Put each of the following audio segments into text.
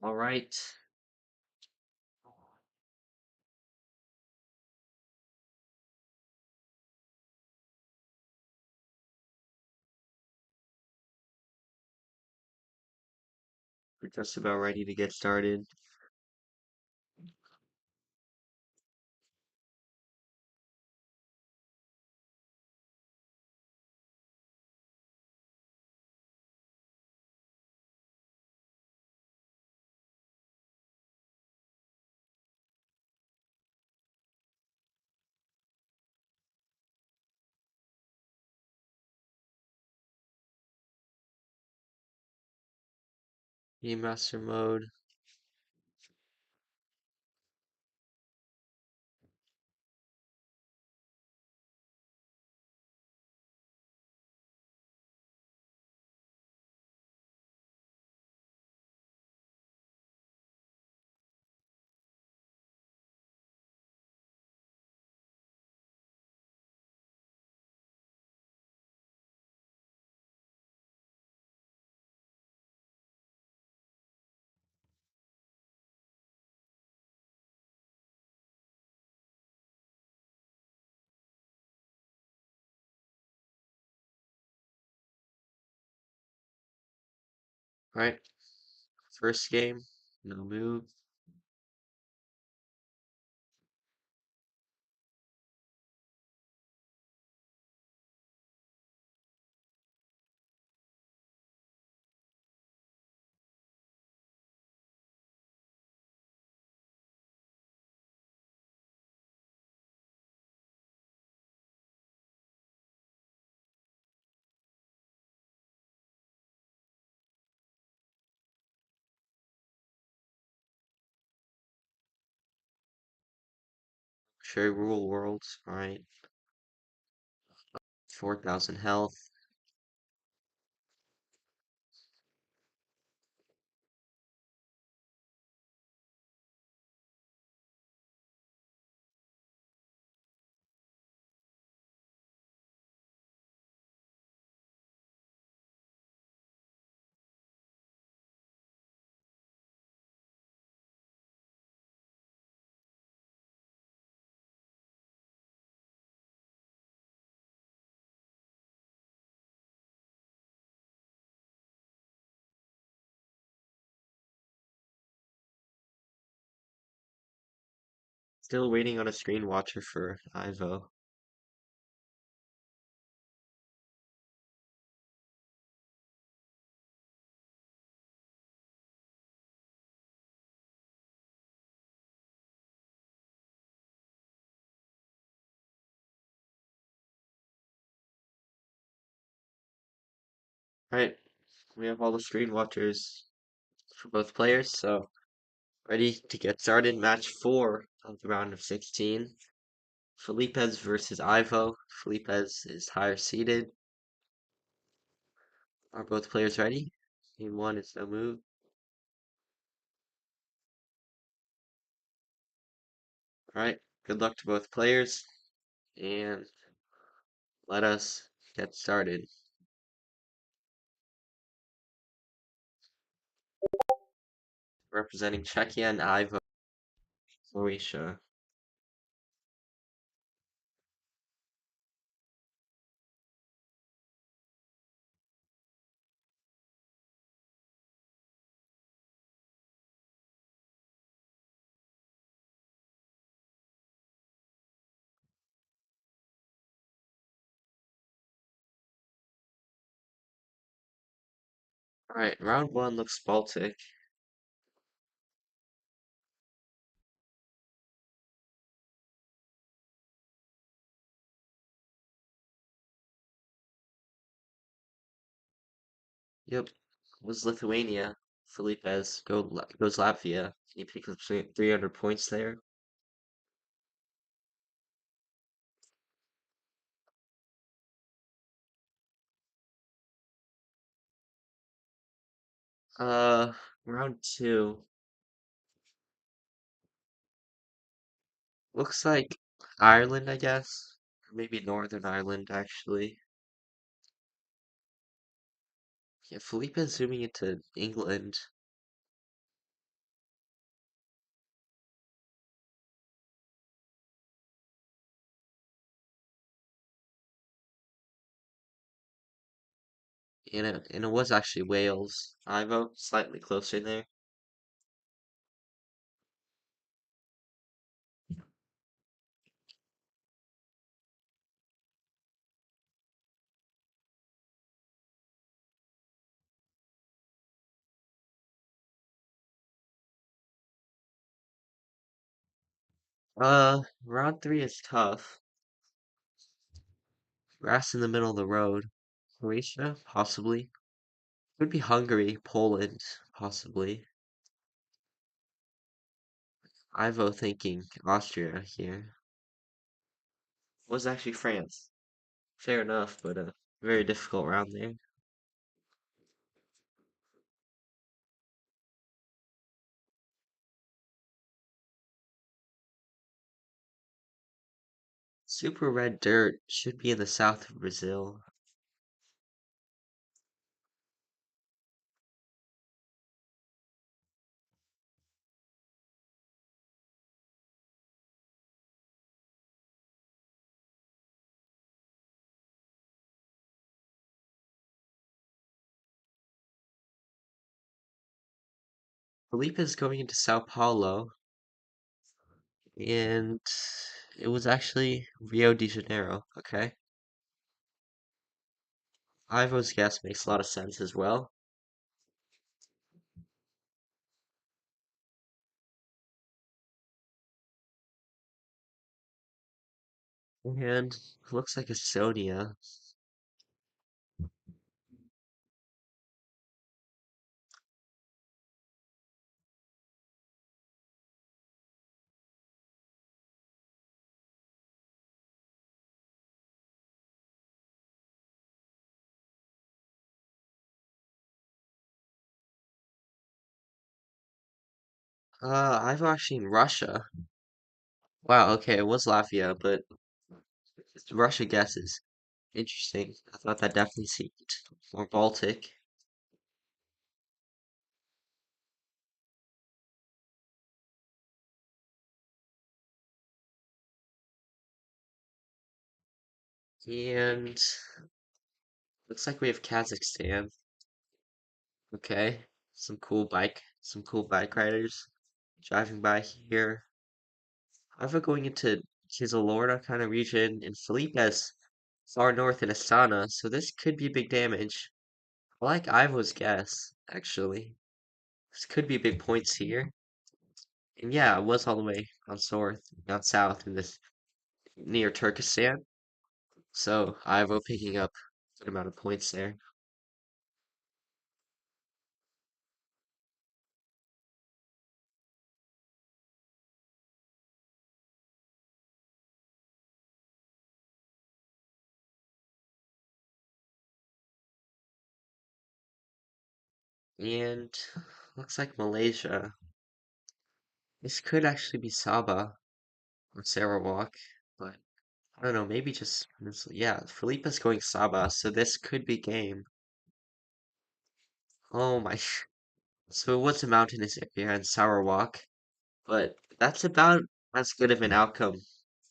All right. We're just about ready to get started. Game Master mode. All right. First game. No move. Share rule worlds. All right. 4,000 health. Still waiting on a screen watcher for Ivo. All right. We have all the screen watchers for both players, so ready to get started. Match 4 of the round of 16. Felipez versus Ivo. Felipez is higher seeded. Are both players ready? Game 1 is no move. All right. Good luck to both players, and let us get started. Representing Czechia and Ivo, Croatia. All right. Round 1 looks Baltic. Yep. Was Lithuania. Felipez goes Latvia. He picks up 300 points there. Uh, Round 2 looks like Ireland, I guess. Or maybe Northern Ireland, actually. Yeah, Felipe is zooming into England. And it was actually Wales. Ivo, slightly closer there. Round three is tough. Grass in the middle of the road. Croatia, possibly. Could be Hungary, Poland, possibly. Ivo thinking Austria here. Was actually France. Fair enough, but a very difficult round there. Super red dirt should be in the south of Brazil. Felipe is going into Sao Paulo, and it was actually Rio de Janeiro. Okay. Ivo's guess makes a lot of sense as well. And looks like Estonia. Ivo actually in Russia. Wow, okay, it was Latvia, but Russia guesses. Interesting. I thought that definitely seemed more Baltic. And looks like we have Kazakhstan. Okay. Some cool bike riders driving by here. Ivo going into Kizilorda kind of region, and Felipe's far north in Astana, so this could be big damage. I like Ivo's guess, actually. This could be big points here. And yeah, it was all the way down south in this near Turkestan. So Ivo picking up a good amount of points there. And looks like Malaysia. This could actually be Sabah or Sarawak, but I don't know, maybe just yeah, Felipe's going Sabah, so this could be game. Oh my. So it was a mountainous area in Sarawak, but that's about as good of an outcome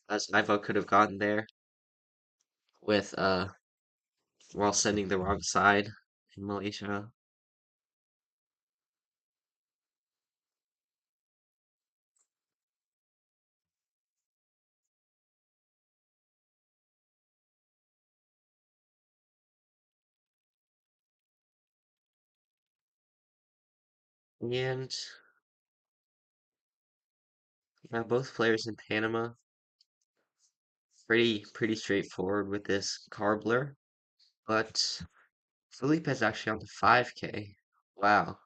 as Ivo could have gotten there with while sending the wrong side in Malaysia. And yeah, both players in Panama, pretty straightforward with this Carbler, but Felipe is actually on the 5K. Wow.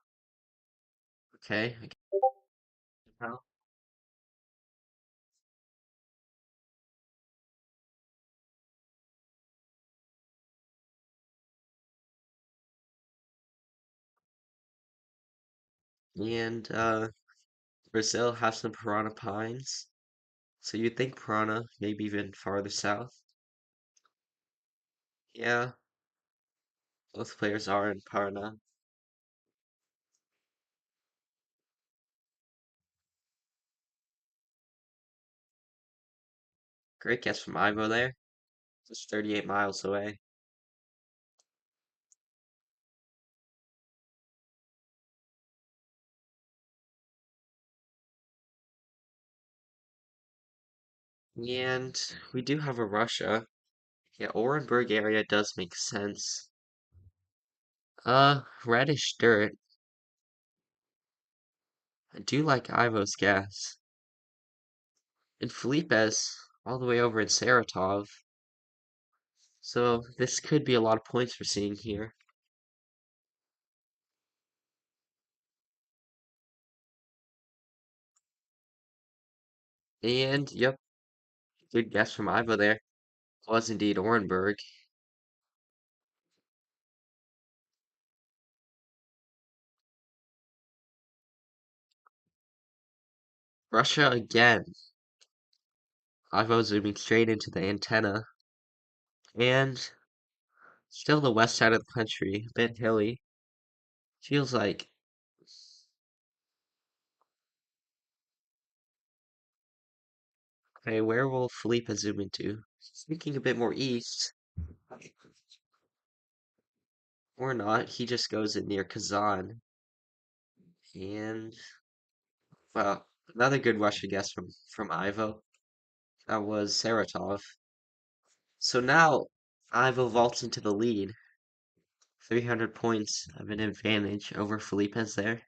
Okay. I can tell. And Brazil has some piranha pines. So you'd think piranha, maybe even farther south. Yeah, both players are in piranha. Great guess from Ivo there. Just 38 miles away. And we do have a Russia. Yeah, Orenburg area does make sense. Reddish dirt. I do like Ivo's guess. And Felipe's all the way over in Saratov. So this could be a lot of points we're seeing here. And yep, good guess from Ivo there. Was indeed Orenburg. Russia again. Ivo zooming straight into the antenna. And still the west side of the country, a bit hilly. Feels like. Okay, where will Felipe zoom into? He's thinking a bit more east. Or not, he just goes in near Kazan. And, well, another good Russia guess from Ivo. That was Saratov. So now Ivo vaults into the lead. 300 points of an advantage over Felipe's there.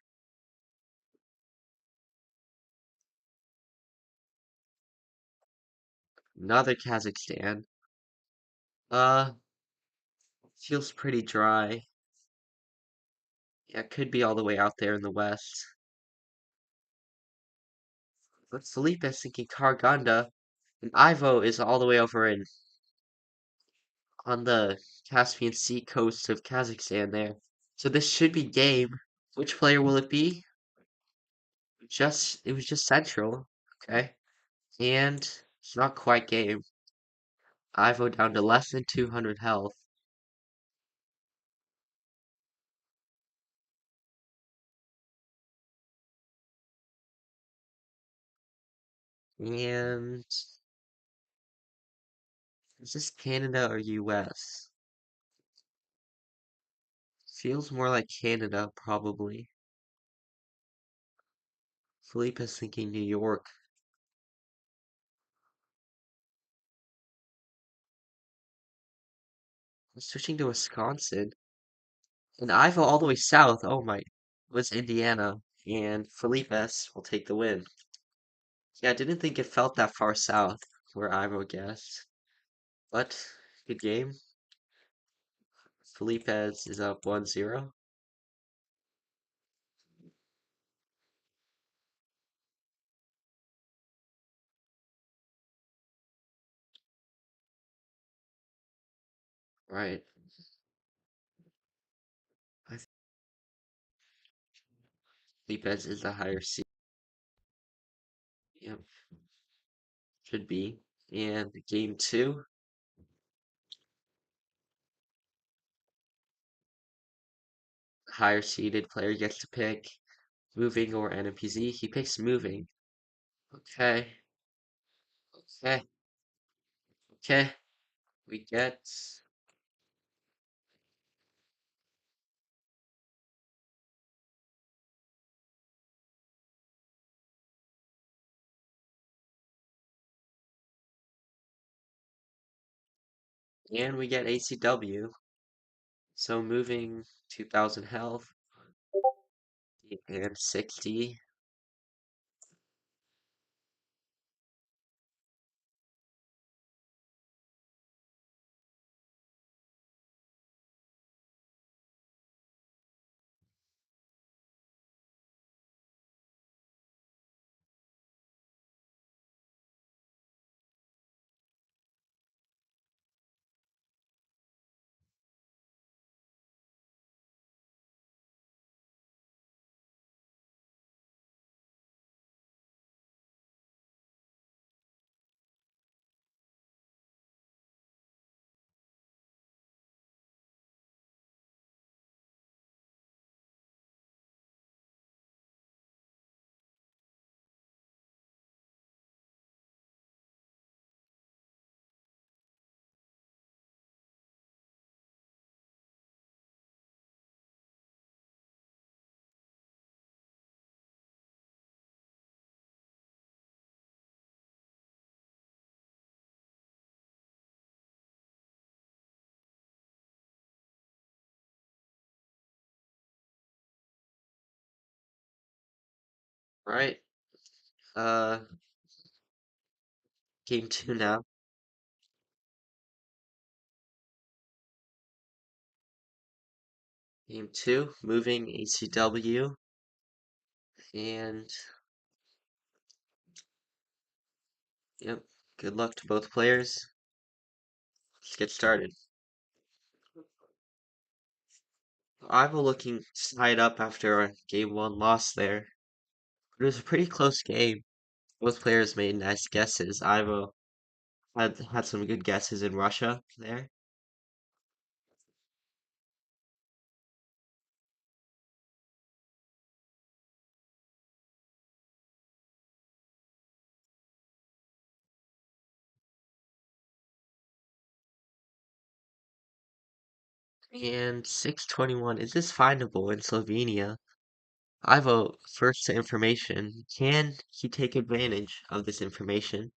Another Kazakhstan. Uh, feels pretty dry. Yeah, it could be all the way out there in the west. But Felipe is thinking Karaganda, and Ivo is all the way over in on the Caspian Sea coast of Kazakhstan there. So this should be game. Which player will it be? It was just Central. Okay. And it's not quite game. Ivo down to less than 200 health. And is this Canada or US? Feels more like Canada, probably. Felipe is thinking New York. I'm switching to Wisconsin. And Ivo all the way south. Oh my, was Indiana. And Felipe's will take the win. Yeah, I didn't think it felt that far south where Ivo guessed. But good game. Felipe's is up 1-0. Right. I think Felipe's is the higher seed. Yep, should be. And game two, higher seeded player gets to pick moving or NMPZ. He picks moving. Okay. Okay. Okay. We get and we get ACW. So moving 2000 health and 60. Right. Uh, game two now. Game two, moving ACW, and yep. Good luck to both players. Let's get started. Ivo looking tied up after a game one loss there. It was a pretty close game. Both players made nice guesses. Ivo had some good guesses in Russia there. And 621, is this findable in Slovenia? Ivo, first to information. Can he take advantage of this information?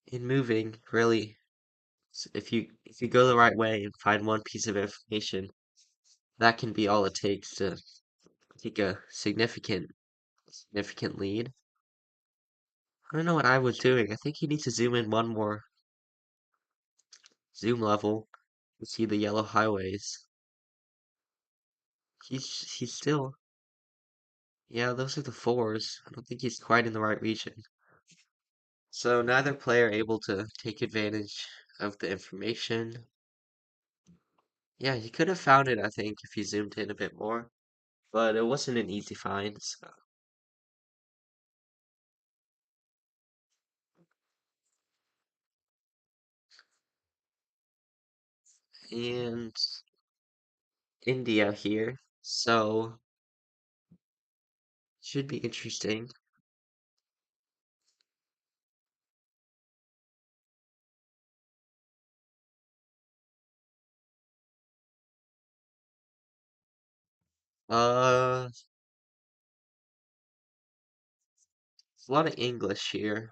In moving, really, if you go the right way and find one piece of information, that can be all it takes to take a significant lead. I don't know what I was doing. I think he needs to zoom in one more zoom level to see the yellow highways. He's still, yeah, those are the fours. I don't think he's quite in the right region. So neither player able to take advantage of the information. Yeah, he could have found it, I think, if he zoomed in a bit more, but it wasn't an easy find. So. And India here, so should be interesting. Uh, a lot of English here,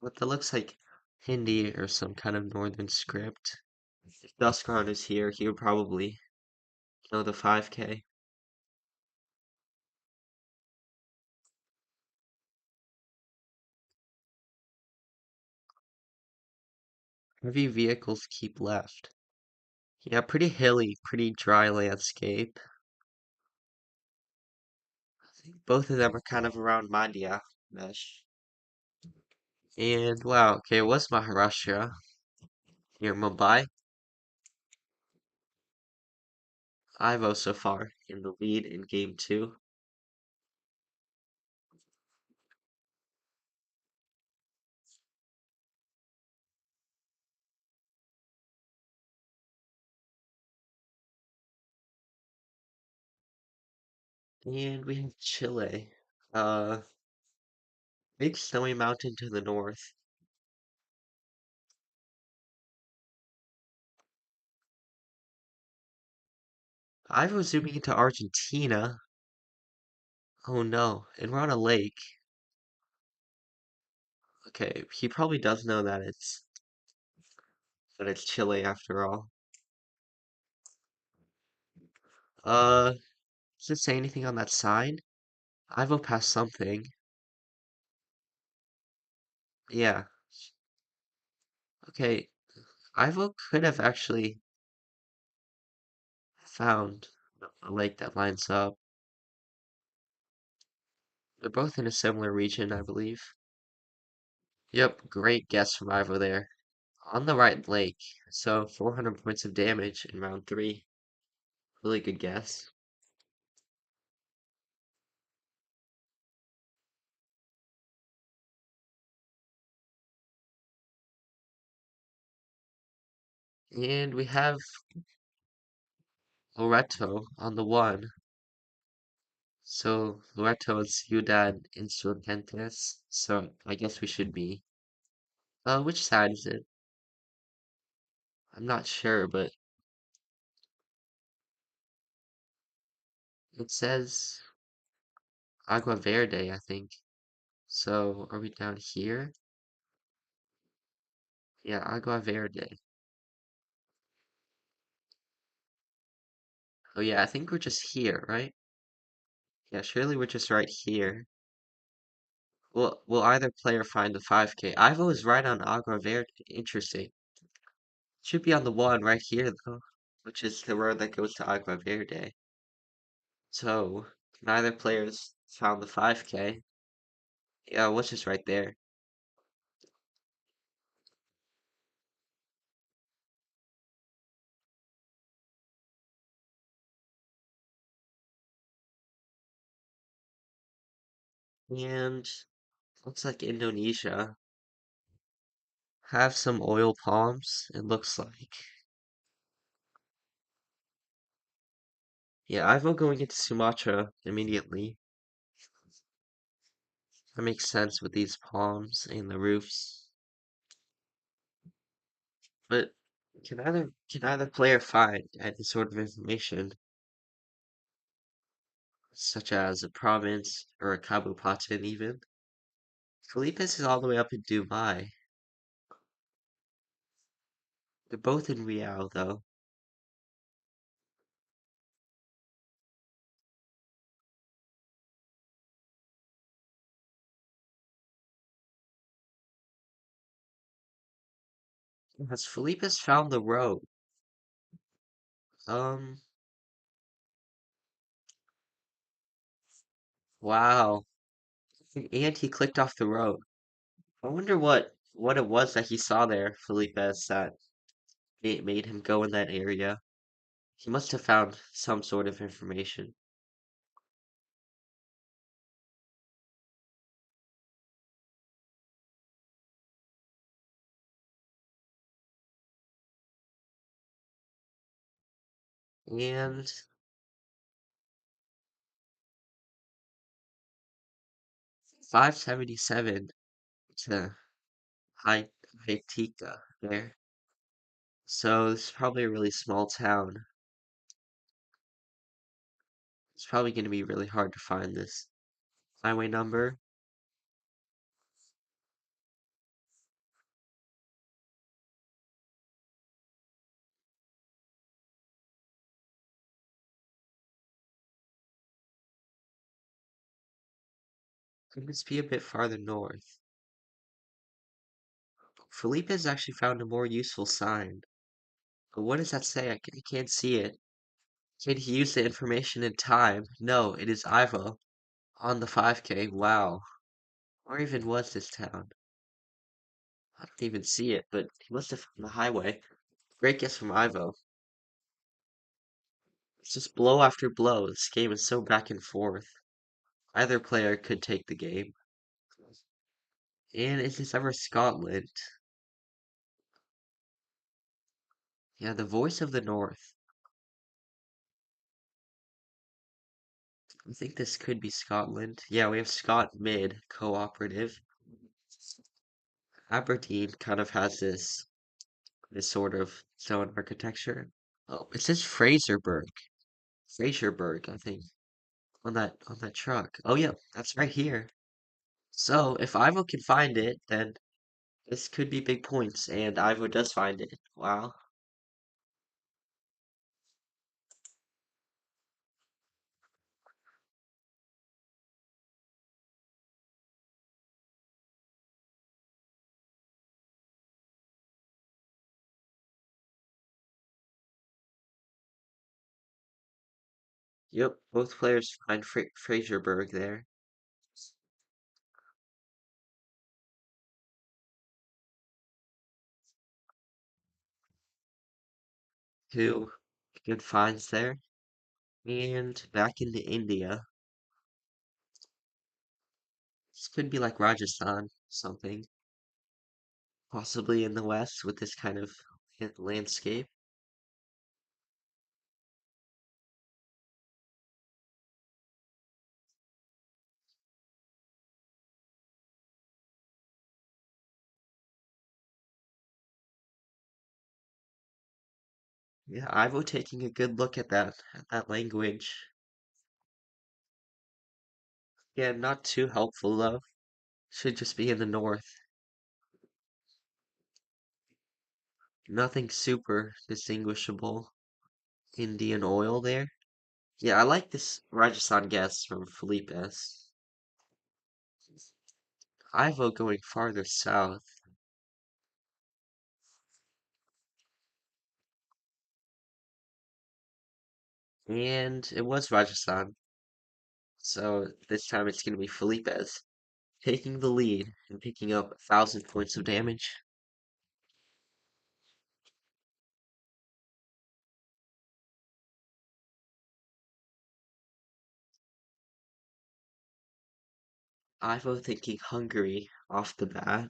but that looks like Hindi or some kind of northern script. If Duskron is here, he would probably know the 5K. Heavy vehicles keep left. Yeah, pretty hilly, pretty dry landscape. I think both of them are kind of around Mandya mesh. And wow, okay, it was Maharashtra near Mumbai. Ivo so far in the lead in game two. And we have Chile. Uh, big snowy mountain to the north. Ivo zooming into Argentina. Oh no, and we're on a lake. Okay, he probably does know that it's Chile after all. Does it say anything on that sign? Ivo passed something. Yeah. Okay, Ivo could have actually found a lake that lines up. They're both in a similar region, I believe. Yep, great guess from Ivo there. On the right lake, so 400 points of damage in round three. Really good guess. And we have Loreto on the one. So Loreto and Ciudad Insurgentes. So I guess we should be. Which side is it? I'm not sure, but it says Agua Verde, I think. So are we down here? Yeah, Agua Verde. Oh yeah, I think we're just here, right? Yeah, surely we're just right here. Will either player find the 5K? Ivo is right on Agua Verde. Interesting. Should be on the one right here though, which is the road that goes to Agua Verde. So neither player's found the 5K. Yeah, it was just right there. And looks like Indonesia have some oil palms, it looks like. Yeah, Ivo going into Sumatra immediately. That makes sense with these palms and the roofs. But can either player find any sort of information, such as a province or a kabupaten even? Felipe's is all the way up in Dubai. They're both in Real though. Has Felipe's found the road? Um, wow. And he clicked off the road. I wonder what it was that he saw there, Felipe's, that made him go in that area. He must have found some sort of information. And 577 to Hai Haitika there. So this is probably a really small town. It's probably going to be really hard to find this highway number. Could this be a bit farther north? Felipe has actually found a more useful sign. But what does that say? I can't see it. Can he use the information in time? No, it is Ivo on the 5K. Wow. Where even was this town? I don't even see it, but he must have found the highway. Great guess from Ivo. It's just blow after blow. This game is so back and forth. Either player could take the game. And is this ever Scotland? Yeah, the voice of the North. I think this could be Scotland. Yeah, we have Scott Mid Cooperative. Aberdeen kind of has this sort of stone architecture. Oh, it says Fraserburg. Fraserburg, I think, on that truck. Oh yeah, that's right here. So if Ivo can find it, then this could be big points, and Ivo does find it. Wow. Yep, both players find Fraserburg there. Two good finds there. And back into India. This could be like Rajasthan, something. Possibly in the west with this kind of landscape. Yeah, Ivo taking a good look at that language. Yeah, not too helpful though. Should just be in the north. Nothing super distinguishable. Indian oil there. Yeah, I like this Rajasthan guess from Felipe S. I vote going farther south. And it was Rajasthan. So this time it's going to be Felipe's taking the lead and picking up 1,000 points of damage. Ivo thinking Hungary off the bat.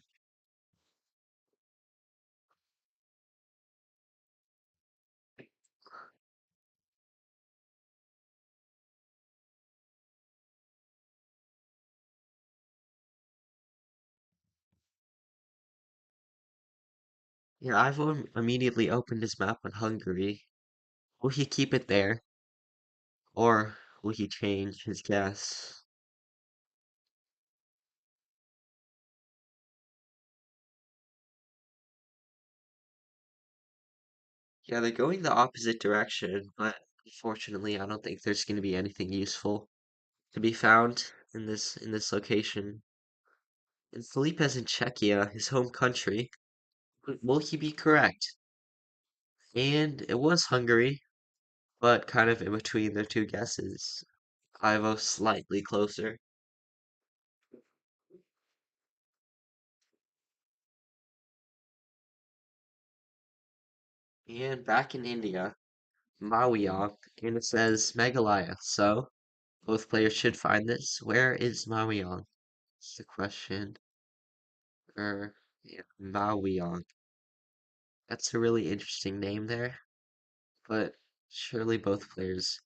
Yeah, Ivo immediately opened his map on Hungary. Will he keep it there, or will he change his guess? Yeah, they're going the opposite direction, but unfortunately, I don't think there's going to be anything useful to be found in this location. And Felipe's in Czechia, his home country. Will he be correct? And it was Hungary, but kind of in between their two guesses. Ivo slightly closer. And back in India, Mauyong, and it says Meghalaya. So both players should find this. Where is Mauyong? That's the question. Yeah, Mauyong. That's a really interesting name there, but surely both players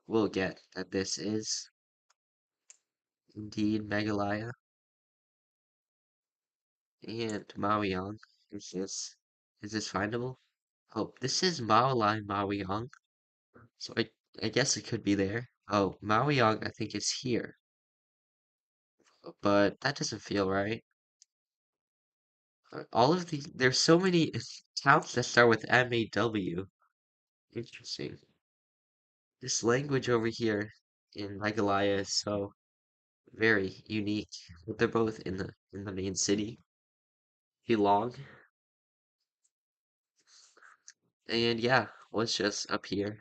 will get that this is indeed Meghalaya and Mauyong. Is this findable? Oh, this is Maolai Maoyong, so I guess it could be there. Oh, Maoyong I think is here, but that doesn't feel right. All of there's so many towns that start with M-A-W. Interesting. This language over here in Meghalaya is so very unique, but they're both in the main city. Belong, and yeah, was just up here.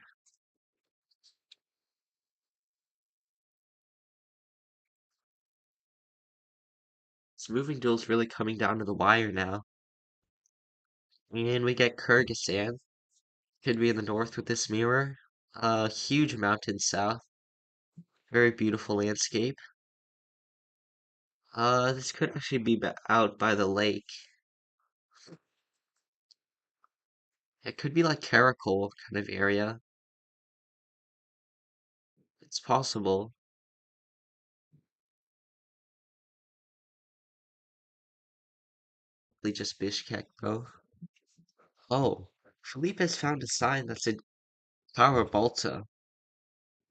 This moving duel's really coming down to the wire now. And we get Kyrgyzstan. Could be in the north with this mirror. A huge mountain south. Very beautiful landscape. This could actually be out by the lake. It could be like Karakol kind of area. It's possible. Probably just Bishkek though. Oh, Philippe has found a sign that's in Tower Balta.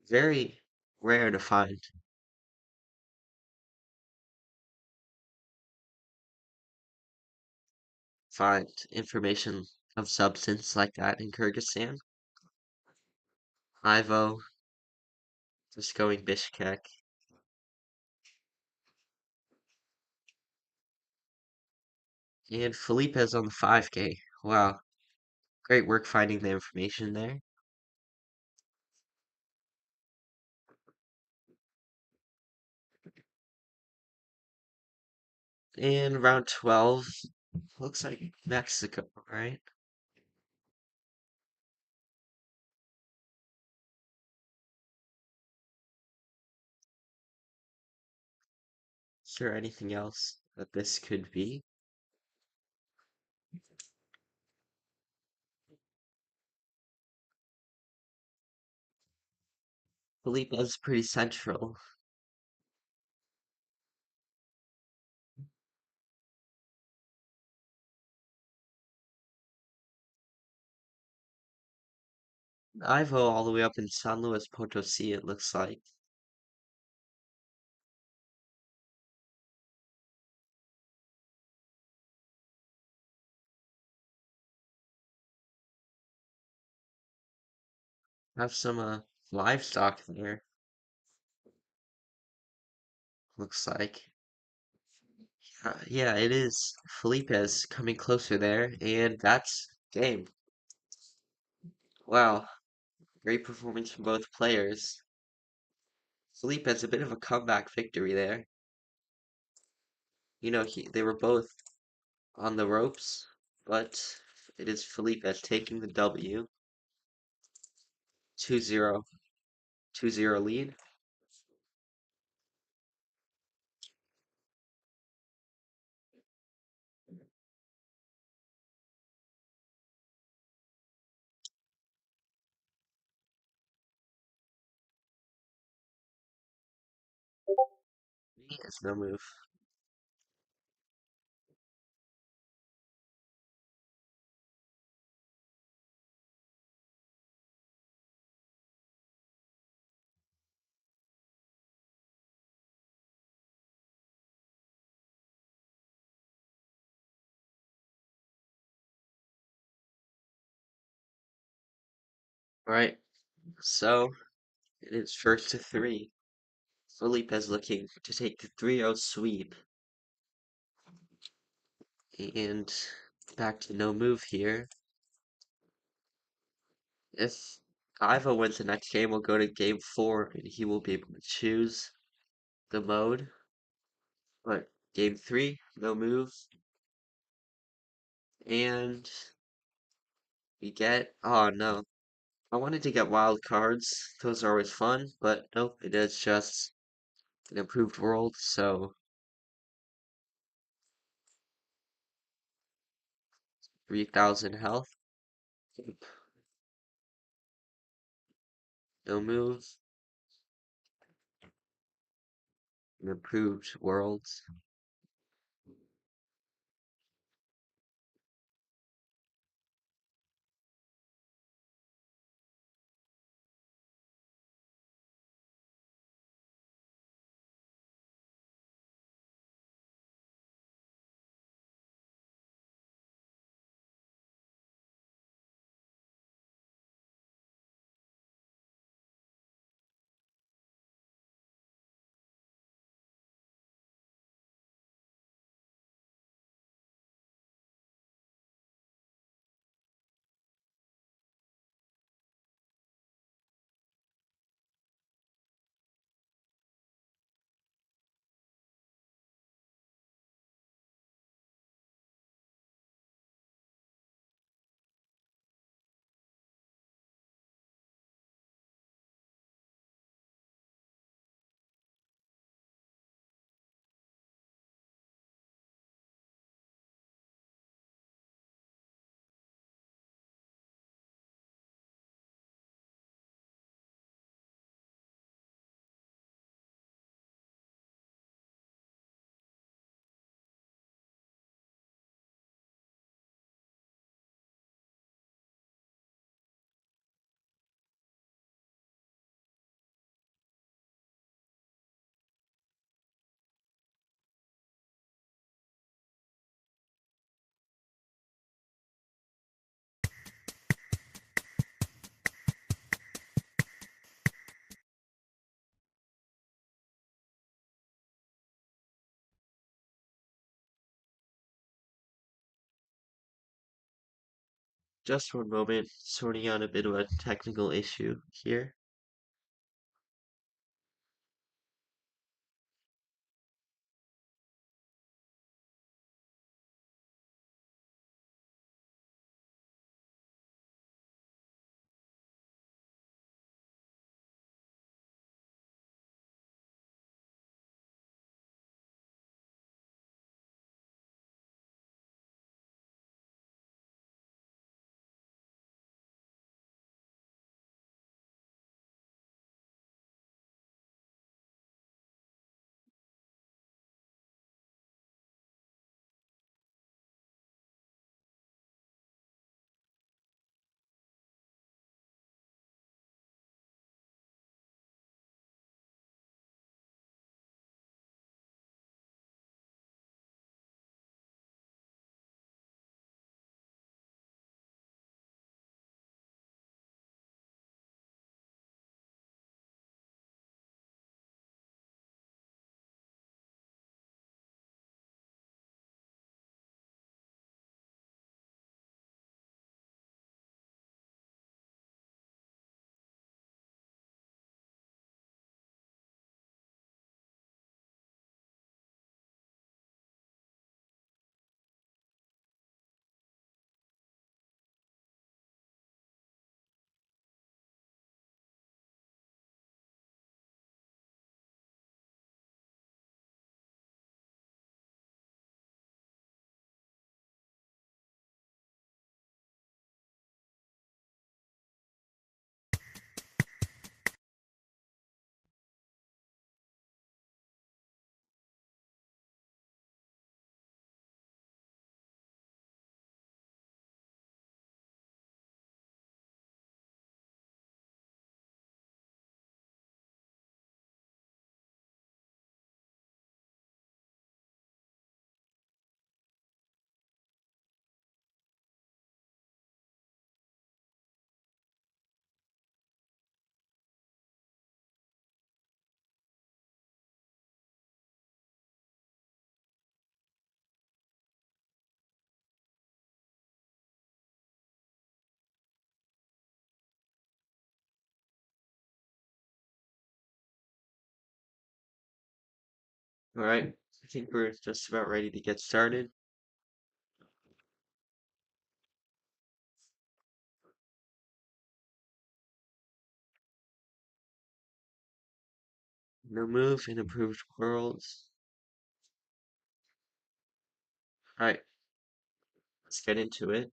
Very rare to find information of substance like that in Kyrgyzstan. Ivo just going Bishkek. And Felipe's on the 5K. Wow, great work finding the information there. And round 12 looks like Mexico, right? Is there anything else that this could be? Felipe's pretty central. Ivo all the way up in San Luis Potosi, it looks like. Have some livestock there, looks like. Yeah, it is. Felipe's coming closer there, and that's game. Wow, great performance from both players. Felipe's a bit of a comeback victory there. They were both on the ropes, but it is Felipe taking the W. 2-0, 2-0 lead. It's no move. Alright, so it is first to three. Felipe's looking to take the 3-0 sweep. And back to no move here. If Ivo wins the next game, we'll go to game 4 and he will be able to choose the mode. But game 3, no move. And we get, oh no. I wanted to get wild cards. Those are always fun, but nope, it is just an improved world, so 3,000 health. No move. An improved worlds. Just one moment, sorting out a bit of a technical issue here. All right, I think we're just about ready to get started. No move in improved worlds. All right, let's get into it.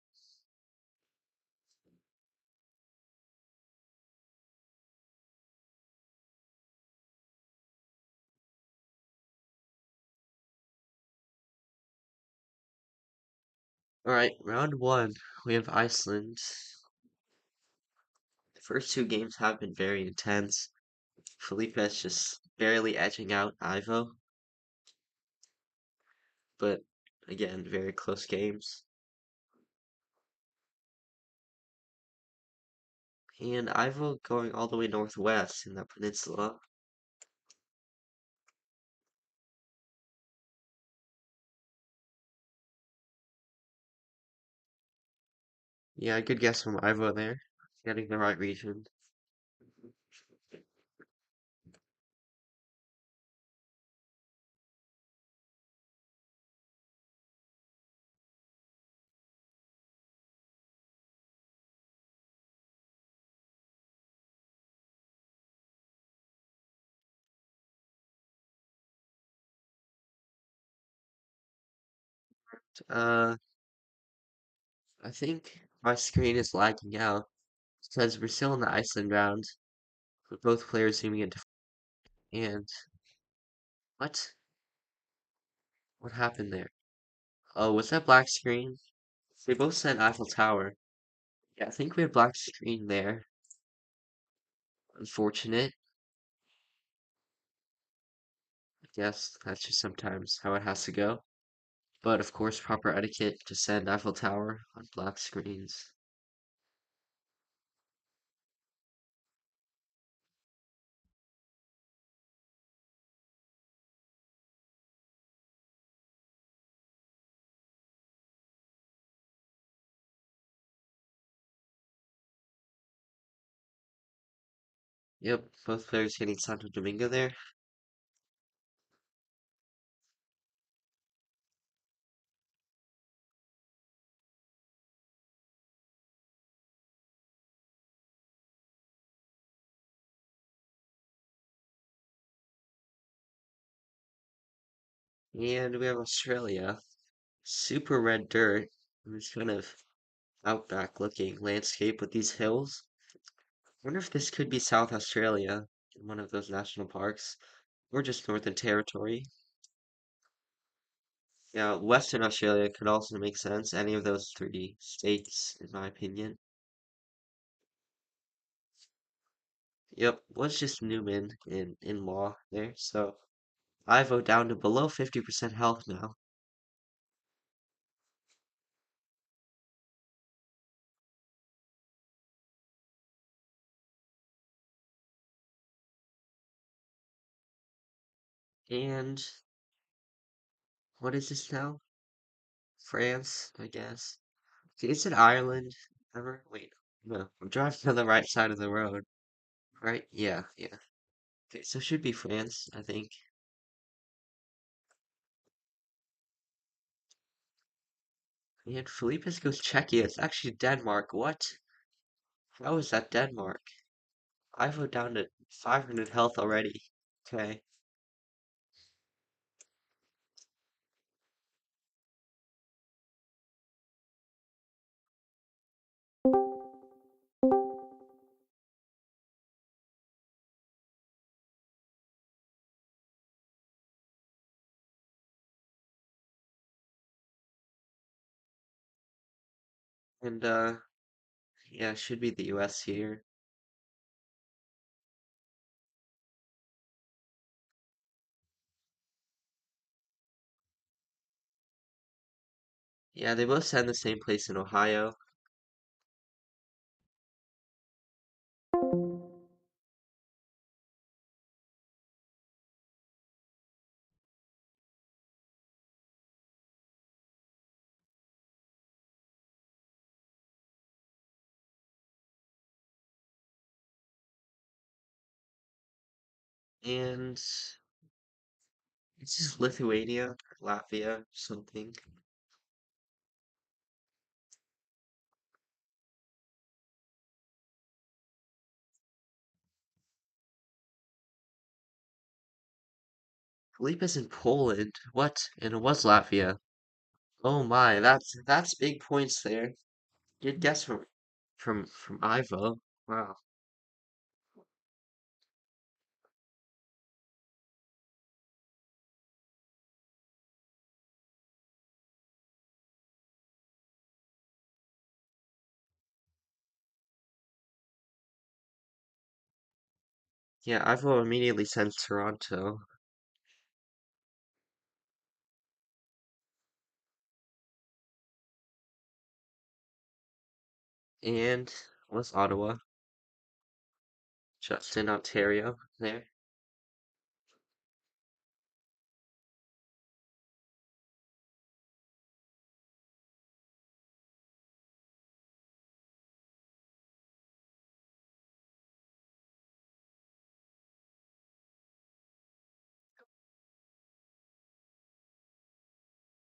All right, round one, we have Iceland. The first two games have been very intense. Felipe's just barely edging out Ivo, but again, very close games. And Ivo going all the way northwest in that peninsula. Yeah, good guess from Ivo there. Getting the right region. Uh, I think my screen is lagging out because we're still in the Iceland round with both players zooming into. And what? What happened there? Oh, was that black screen? They both said Eiffel Tower. Yeah, I think we have black screen there. Unfortunate. I guess that's just sometimes how it has to go. But of course, proper etiquette to send Eiffel Tower on black screens. Yep, both players hitting Santo Domingo there. And we have Australia. Super red dirt. This kind of outback looking landscape with these hills. Wonder if this could be South Australia in one of those national parks, or just Northern Territory. Yeah, Western Australia could also make sense. Any of those three states, in my opinion. Yep, was just Newman in law there. So I vote down to below 50% health now. And what is this now? France, I guess. Okay, is it Ireland? Ever? Wait, no. I'm driving on the right side of the road. Right? Yeah, yeah. Okay, so it should be France, I think. And Felipe's goes Czechia. It's actually Denmark. What? How is that Denmark? I vote down to 500 health already. Okay. And yeah, should be the US here. Yeah, they both send the same place in Ohio. And It's just Lithuania, Latvia, something. Felipe is in Poland. What? And it was Latvia. Oh my, that's big points there. Good guess from Ivo. Wow. Yeah, Ivo immediately sends Toronto. And was Ottawa. Just in Ontario there.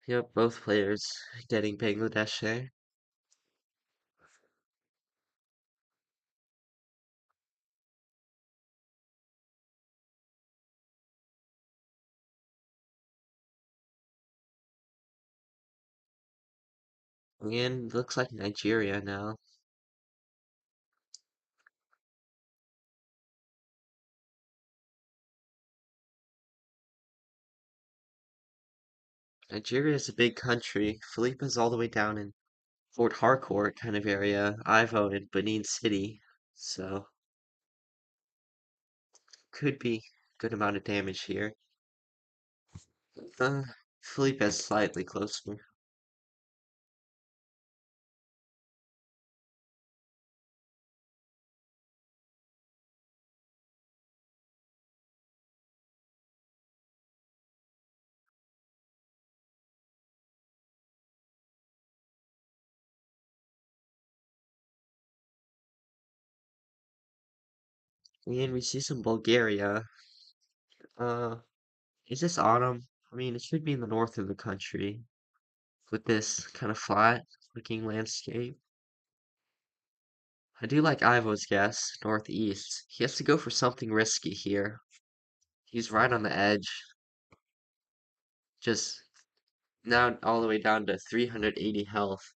Yep, both players getting Bangladesh there. And looks like Nigeria now. Nigeria is a big country. Felipe's all the way down in Fort Harcourt kind of area. Ivo in Benin City. So could be good amount of damage here. Uh, Felipe is slightly closer. And we see some Bulgaria. Uh, is this autumn? I mean, it should be in the north of the country with this kind of flat looking landscape. I do like Ivo's guess, northeast. He has to go for something risky here. He's right on the edge, just now all the way down to 380 health.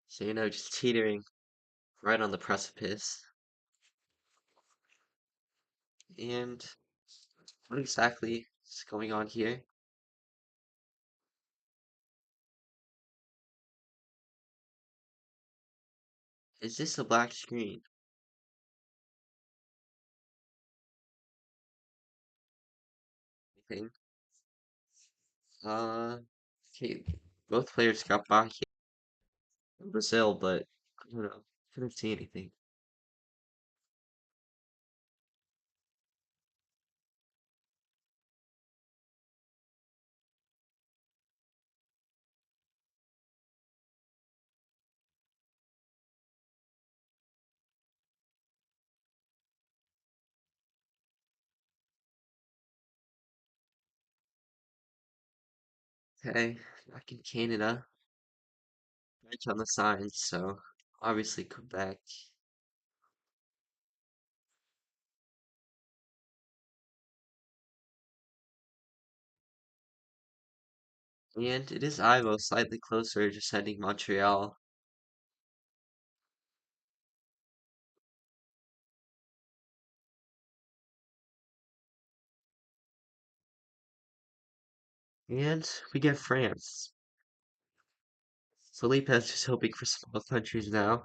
So, just teetering right on the precipice. And what exactly is going on here? Is this a black screen? Thing? Uh, okay, both players got back in Brazil, but I don't know, couldn't see anything. Okay, back in Canada, right on the signs, so obviously Quebec. And it is Ivo slightly closer, just sending Montreal. And we get France. Felipe's just hoping for small countries now.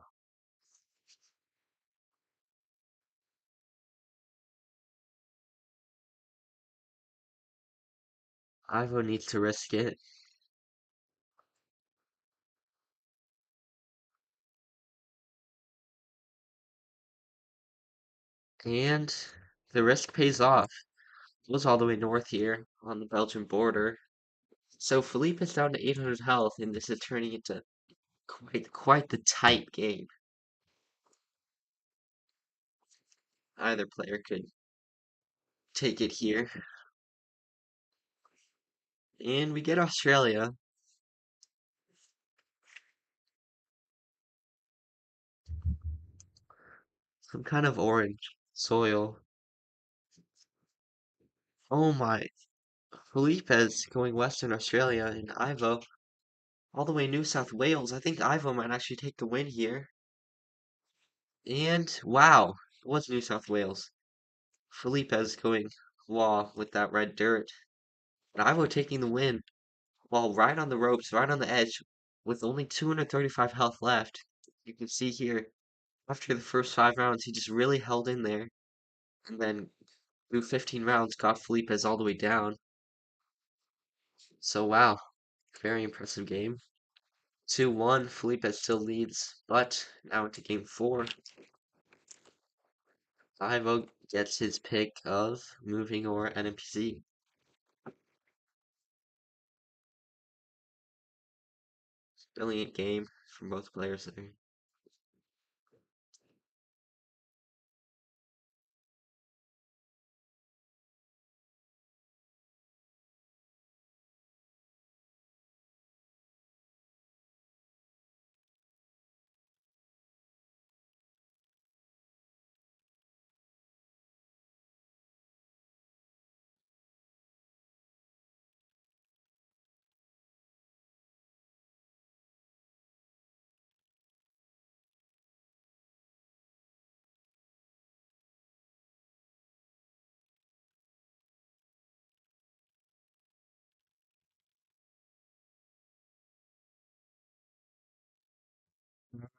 Ivo needs to risk it. And the risk pays off. Goes all the way north here on the Belgian border. So Felipe is down to 800 health, and this is turning into quite the tight game. Either player could take it here. And we get Australia. Some kind of orange soil. Oh my. Felipe's going Western Australia and Ivo all the way New South Wales. I think Ivo might actually take the win here. And wow, it was New South Wales. Felipe's going law with that red dirt. And Ivo taking the win while right on the ropes, right on the edge, with only 235 health left. You can see here, after the first 5 rounds, he just really held in there. And then through 15 rounds, got Felipe's all the way down. So wow, very impressive game. 2-1, Felipe still leads, but now into game 4. Ivo gets his pick of moving or NPC. Brilliant game from both players there.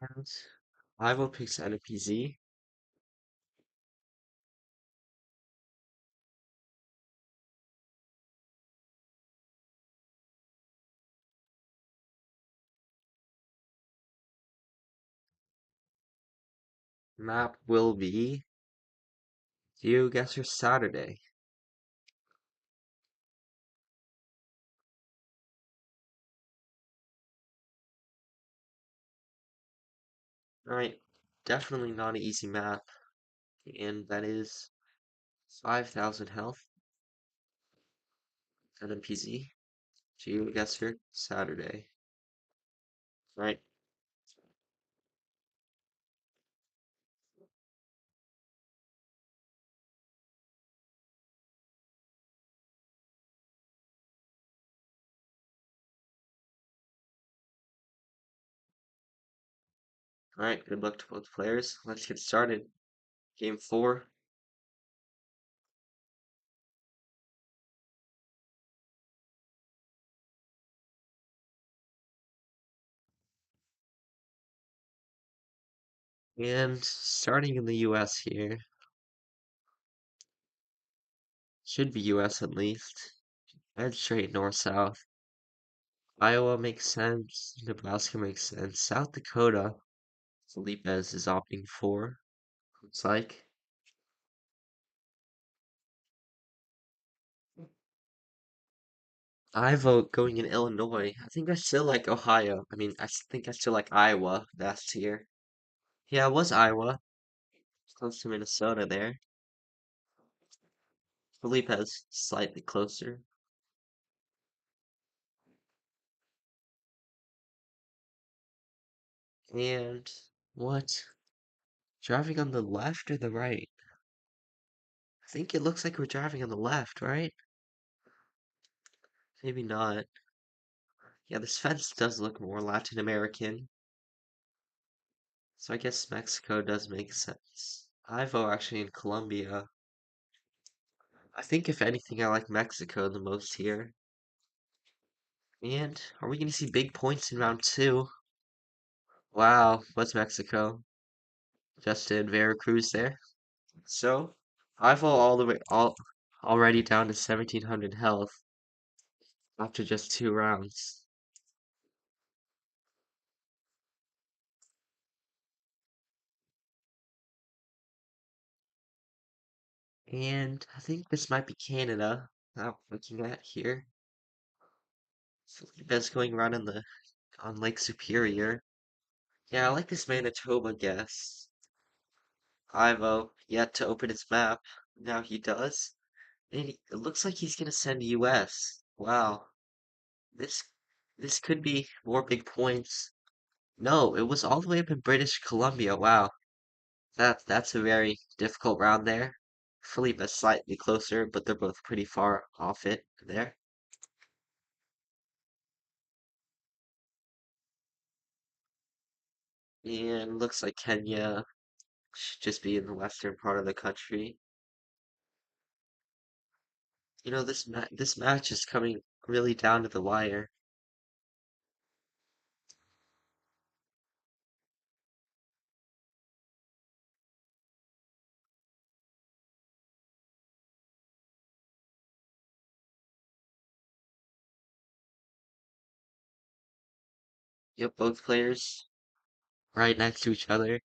And Ivo picks NPC. Map will be Geoguessr Saturday. Alright, definitely not an easy map. And that is 5,000 health. NPC. Geoguessr Saturday. Right. Alright, good luck to both players. Let's get started. Game 4. And starting in the US here. Should be US at least. Head straight north-south. Iowa makes sense. Nebraska makes sense. South Dakota, Felipez is opting for. Looks like. I vote going in Illinois. I think I still like Ohio. I mean, think I still like Iowa best here. Yeah, it was Iowa. Close to Minnesota there. Felipez slightly closer. And what? Driving on the left or the right? I think it looks like we're driving on the left, right? Maybe not. Yeah, this fence does look more Latin American. So I guess Mexico does make sense. I vote actually in Colombia. I think if anything, I like Mexico the most here. And are we going to see big points in round 2? Wow, what's Mexico? Just in Veracruz there. So I vote all the way already down to 1700 health after just 2 rounds. And I think this might be Canada. Now looking at here. Felipe's going around on Lake Superior. Yeah, I like this Manitoba guess. Ivo yet to open his map. Now he does. And it looks like he's gonna send US. Wow. This this could be more big points. No, it was all the way up in British Columbia. Wow. That's a very difficult round there. Philippe is slightly closer, but they're both pretty far off it there. And looks like Kenya should just be in the western part of the country. You know, this match is coming really down to the wire. Yep, both players right next to each other.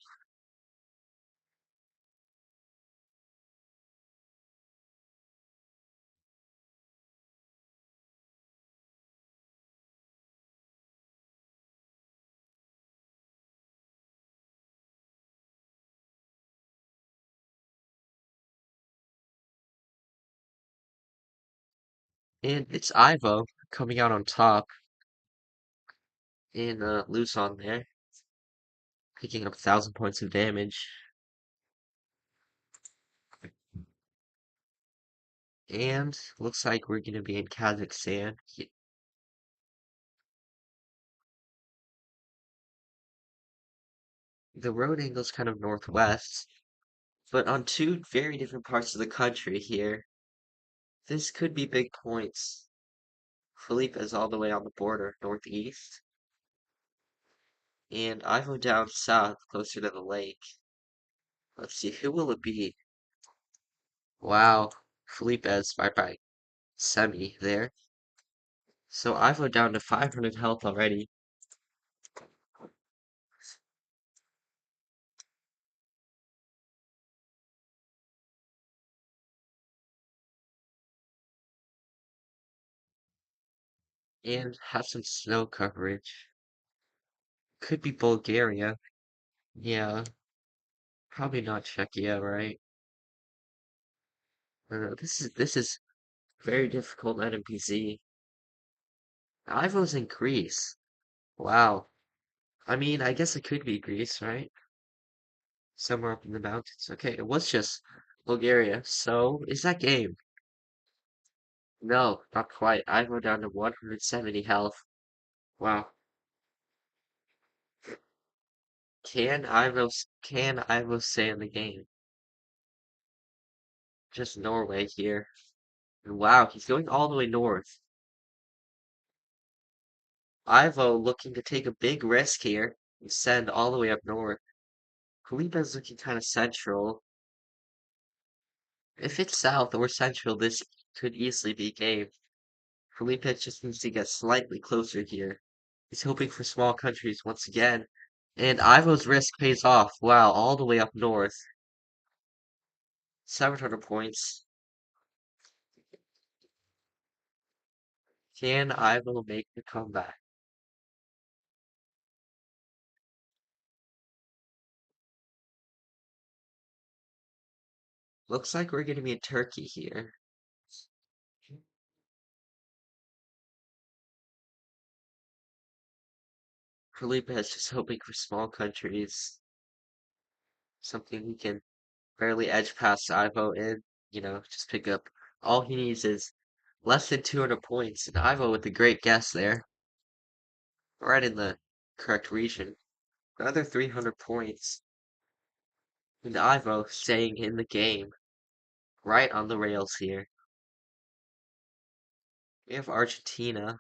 And it's Ivo coming out on top and loose on there, picking up 1,000 points of damage. And looks like we're gonna be in Kazakhstan. The road angle's kind of northwest, but on two very different parts of the country here. This could be big points. Philippe is all the way on the border, northeast, and Ivo down south, closer to the lake. Let's see, who will it be? Wow, Philippe is by semi there. So Ivo down to 500 health already. And have some snow coverage. Could be Bulgaria. Yeah, probably not Czechia, right? This is very difficult NPC. Ivo's in Greece. Wow. I mean, I guess it could be Greece, right? Somewhere up in the mountains. Okay, it was just Bulgaria. So, is that game? No, not quite. Ivo down to 170 health. Wow. Can Ivo stay in the game? Just Norway here. And wow, he's going all the way north. Ivo looking to take a big risk here and send all the way up north. Felipe's looking kind of central. If it's south or central, this could easily be game. Felipe just needs to get slightly closer here. He's hoping for small countries once again. And Ivo's risk pays off. Wow, all the way up north. 700 points. Can Ivo make the comeback? Looks like we're going to be in Turkey here. Felipe is just hoping for small countries. Something he can barely edge past Ivo in. Just pick up. All he needs is less than 200 points. And Ivo with a great guess there. Right in the correct region. Another 300 points. And Ivo staying in the game. Right on the rails here. We have Argentina.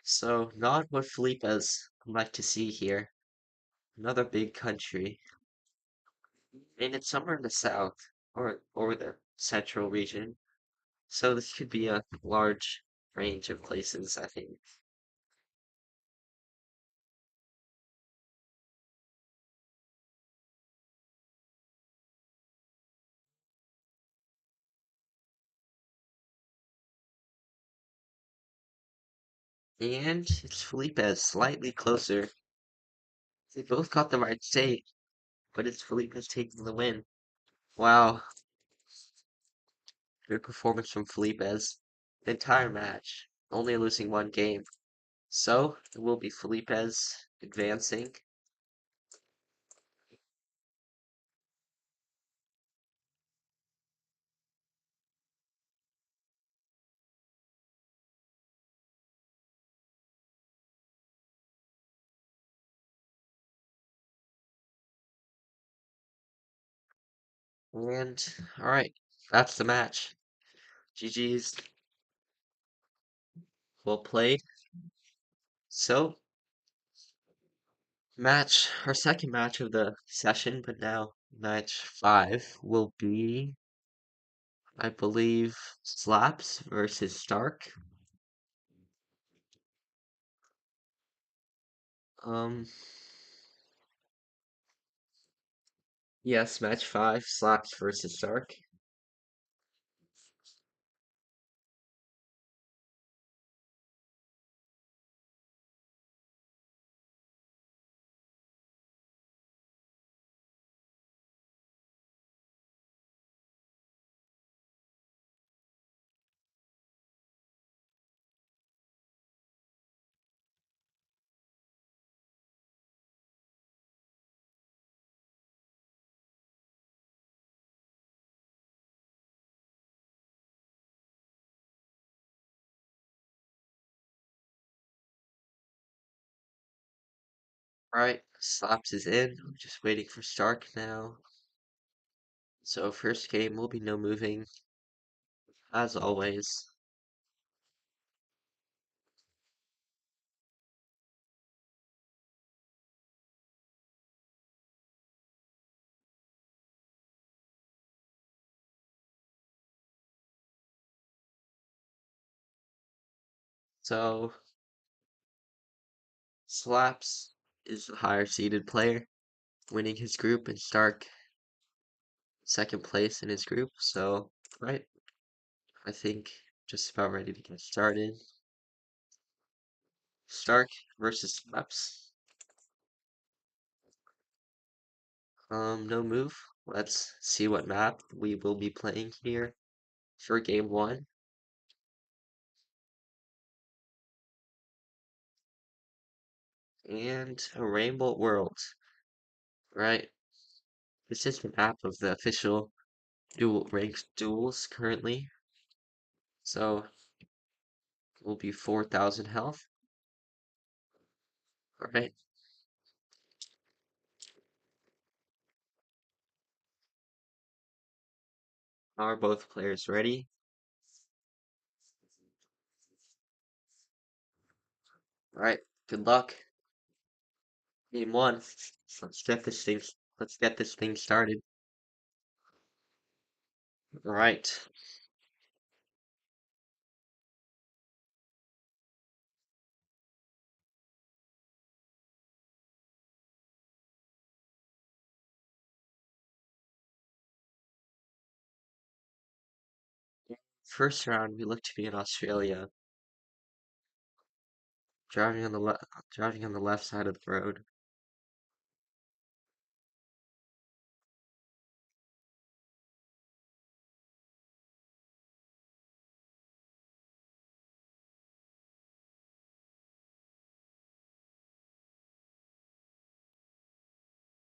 So not what Felipe's like to see here. Another big country. And it's somewhere in the south. Or the central region. So this could be a large range of places, I think. And it's Felipe slightly closer. They both got the right state, but it's Felipe's taking the win. Wow. Good performance from Felipez. The entire match, only losing one game. So it will be Felipez advancing. And alright, that's the match. GG's, well played. So our second match of the session, but now match 5 will be, I believe, Slaps versus Stark. Um, yes, match 5, Slaps versus Stark. Right, Slaps is in. I'm just waiting for Stark now. So first game will be no moving, as always. So Slaps is the higher seeded player, winning his group, and Stark second place in his group. So, right, I think just about ready to get started. Stark versus Slaps. No move. Let's see what map we will be playing here for game 1. And a Rainbow World. Right, this is the map of the official dual ranked duels currently. So it will be 4,000 health. Alright, are both players ready? Alright, good luck. Game 1. Let's get this thing started. Alright. First round we look to be in Australia. Driving on the left side of the road.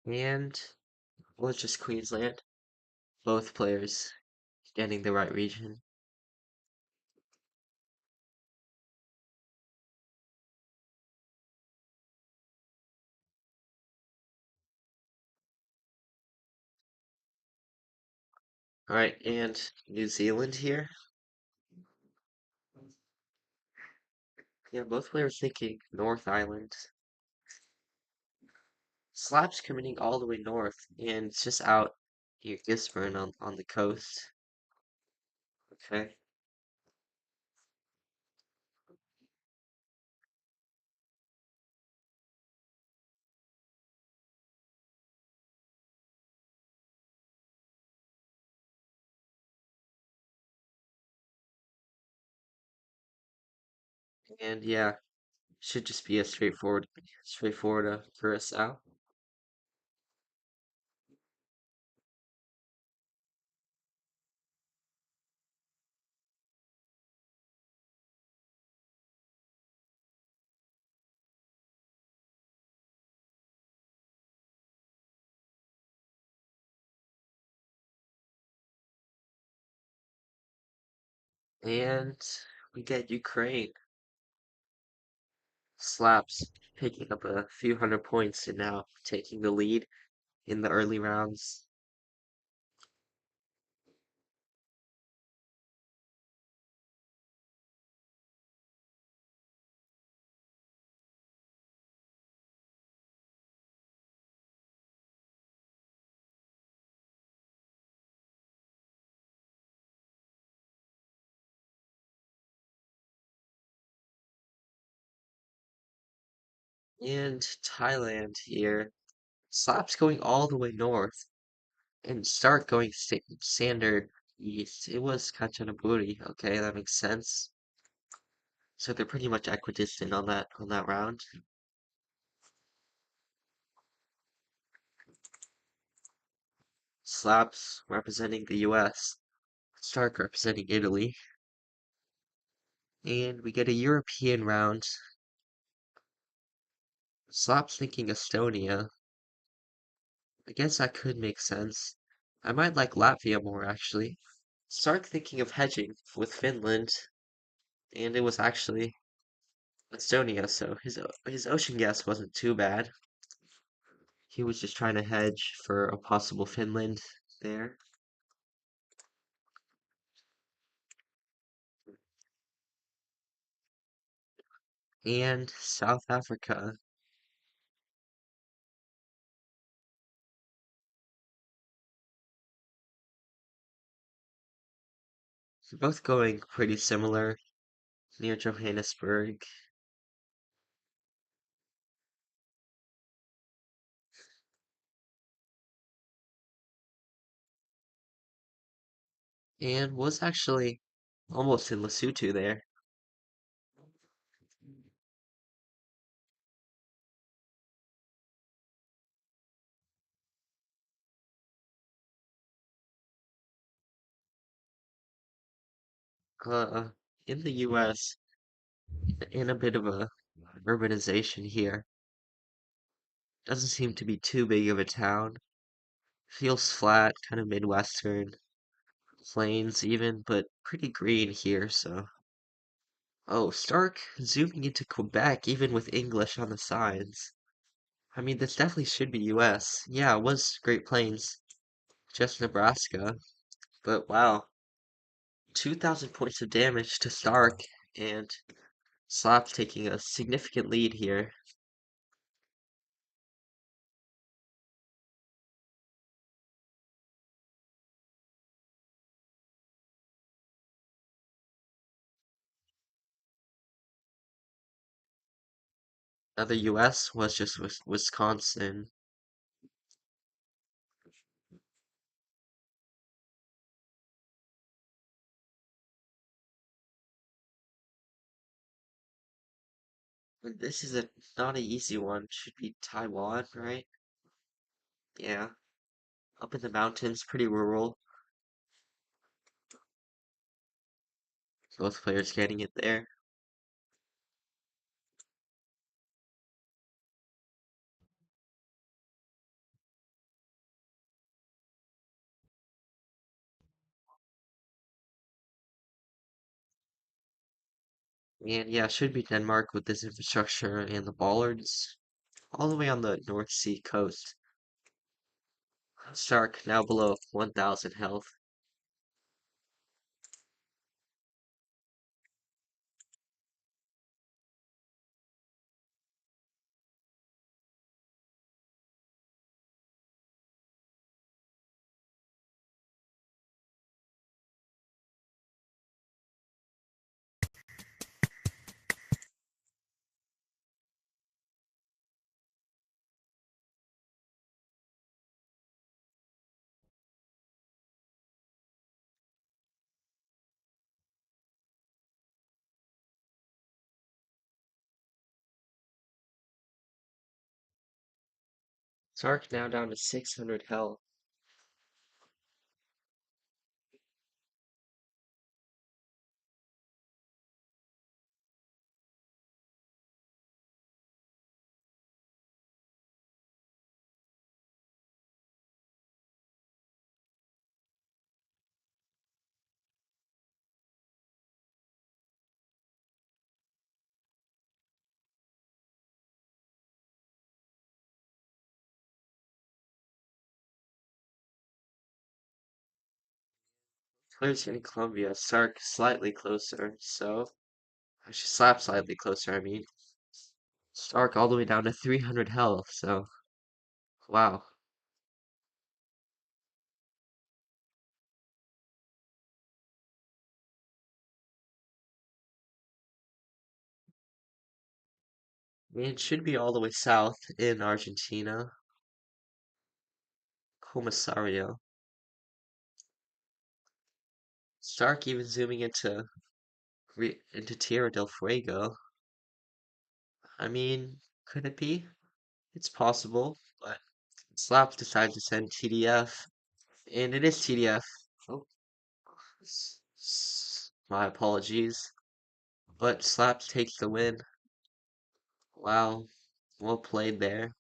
And well, it's just Queensland. Both players getting the right region. Alright, and New Zealand here. Yeah, both players thinking North Island. Slap's committing all the way north, and it's just out near Gisborne on the coast. Okay. And yeah, should just be a straightforward Curacao. And we get Ukraine slaps picking up a few hundred points and now taking the lead in the early rounds. And Thailand here slaps going all the way north and start going standard east. It was Kanchanaburi. Okay, that makes sense. So they're pretty much equidistant on that round. Slaps representing the US, Stark representing Italy, and we get a European round. Slaps thinking Estonia. I guess that could make sense. I might like Latvia more actually. Stark thinking of hedging with Finland, and it was actually Estonia, so his ocean guess wasn't too bad. He was just trying to hedge for a possible Finland there. And South Africa. They're both going pretty similar near Johannesburg. And was actually almost in Lesotho there. Uh, in the US, in a bit of a urbanization here. Doesn't seem to be too big of a town. Feels flat, kind of Midwestern, plains even, but pretty green here, so. Oh, Stark zooming into Quebec even with English on the signs. I mean, this definitely should be US. Yeah, it was Great Plains, just Nebraska. But wow, 2,000 points of damage to Stark, and Slap's taking a significant lead here. Another US was just Wisconsin. This is not an easy one. Should be Taiwan, right? Yeah, up in the mountains, pretty rural. Both players getting it there. And yeah, should be Denmark with this infrastructure and the bollards. All the way on the North Sea coast. Stark now below 1,000 health. Stark now down to 600 health. Players getting Columbia. Stark slightly closer, so I should slap slightly closer, I mean. Stark all the way down to 300 health, so wow. It should be all the way south in Argentina. Comisario. Stark even zooming into Tierra del Fuego. I mean, could it be? It's possible, but Slaps decides to send TDF, and it is TDF. Oh, my apologies. But Slaps takes the win. Wow, well played there.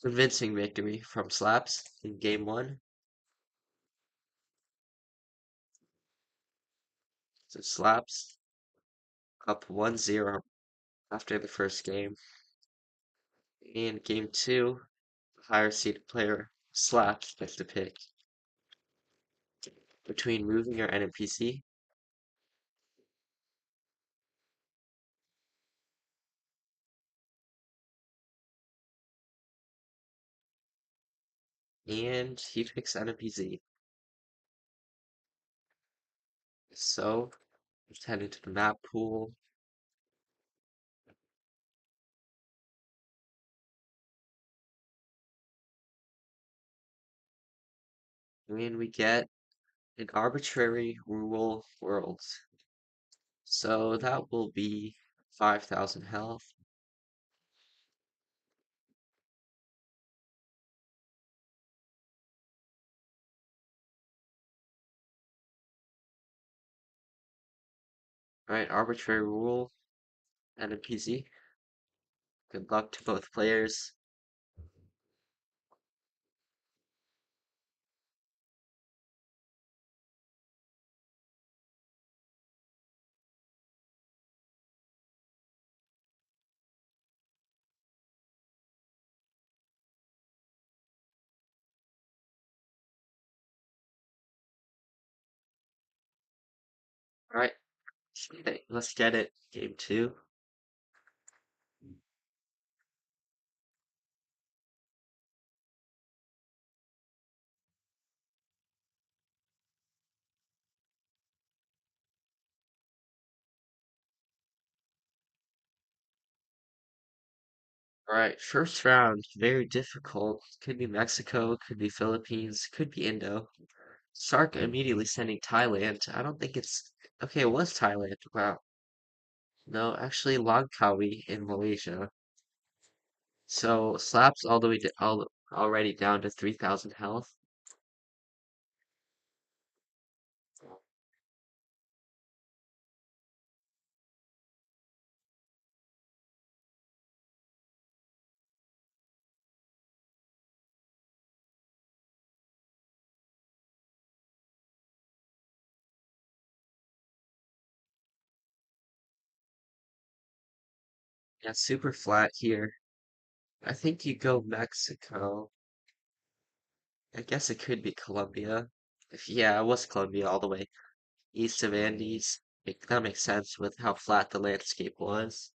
Convincing victory from Slaps in game one. So Slaps up 1-0 after the first game. In game two, the higher seeded player Slaps gets to pick between moving your NPC and he picks NPC. So let's head into the map pool. And we get an arbitrary rural world. So that will be 5,000 health. Alright, arbitrary rule and NPC. Good luck to both players. Alright, let's get it. Game two. Alright, first round, very difficult. Could be Mexico, could be Philippines, could be Indo. Sark immediately sending Thailand. I don't think it's okay, it was Thailand. Wow. No, actually Langkawi in Malaysia. So Slaps all the way to already down to 3,000 health. Yeah, super flat here. I think you go Mexico. I guess it could be Colombia. If yeah, it was Colombia all the way east of Andes. That makes sense with how flat the landscape was.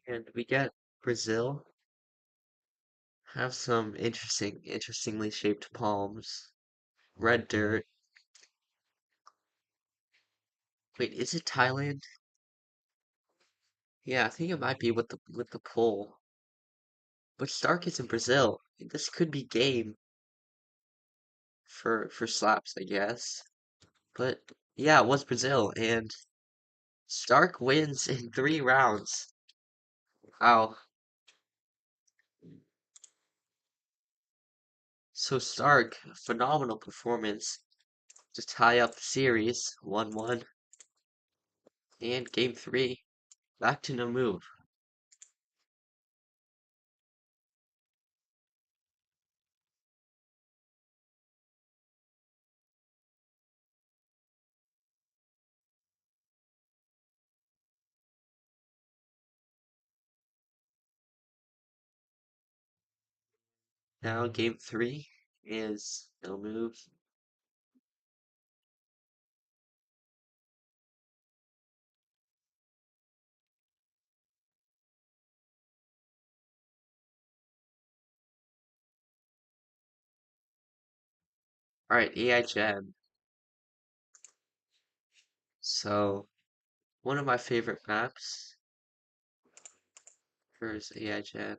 And we get Brazil. Have some interestingly shaped palms. Red dirt. Wait, is it Thailand? Yeah, I think it might be with the pole. But Stark is in Brazil. This could be game for slaps, I guess. But yeah, it was Brazil, and Stark wins in 3 rounds. Wow. So Stark, phenomenal performance to tie up the series, 1-1. And game three, back to no move. Now game three is no move. Alright, AI Jam. So, one of my favorite maps. Here's AI Jam.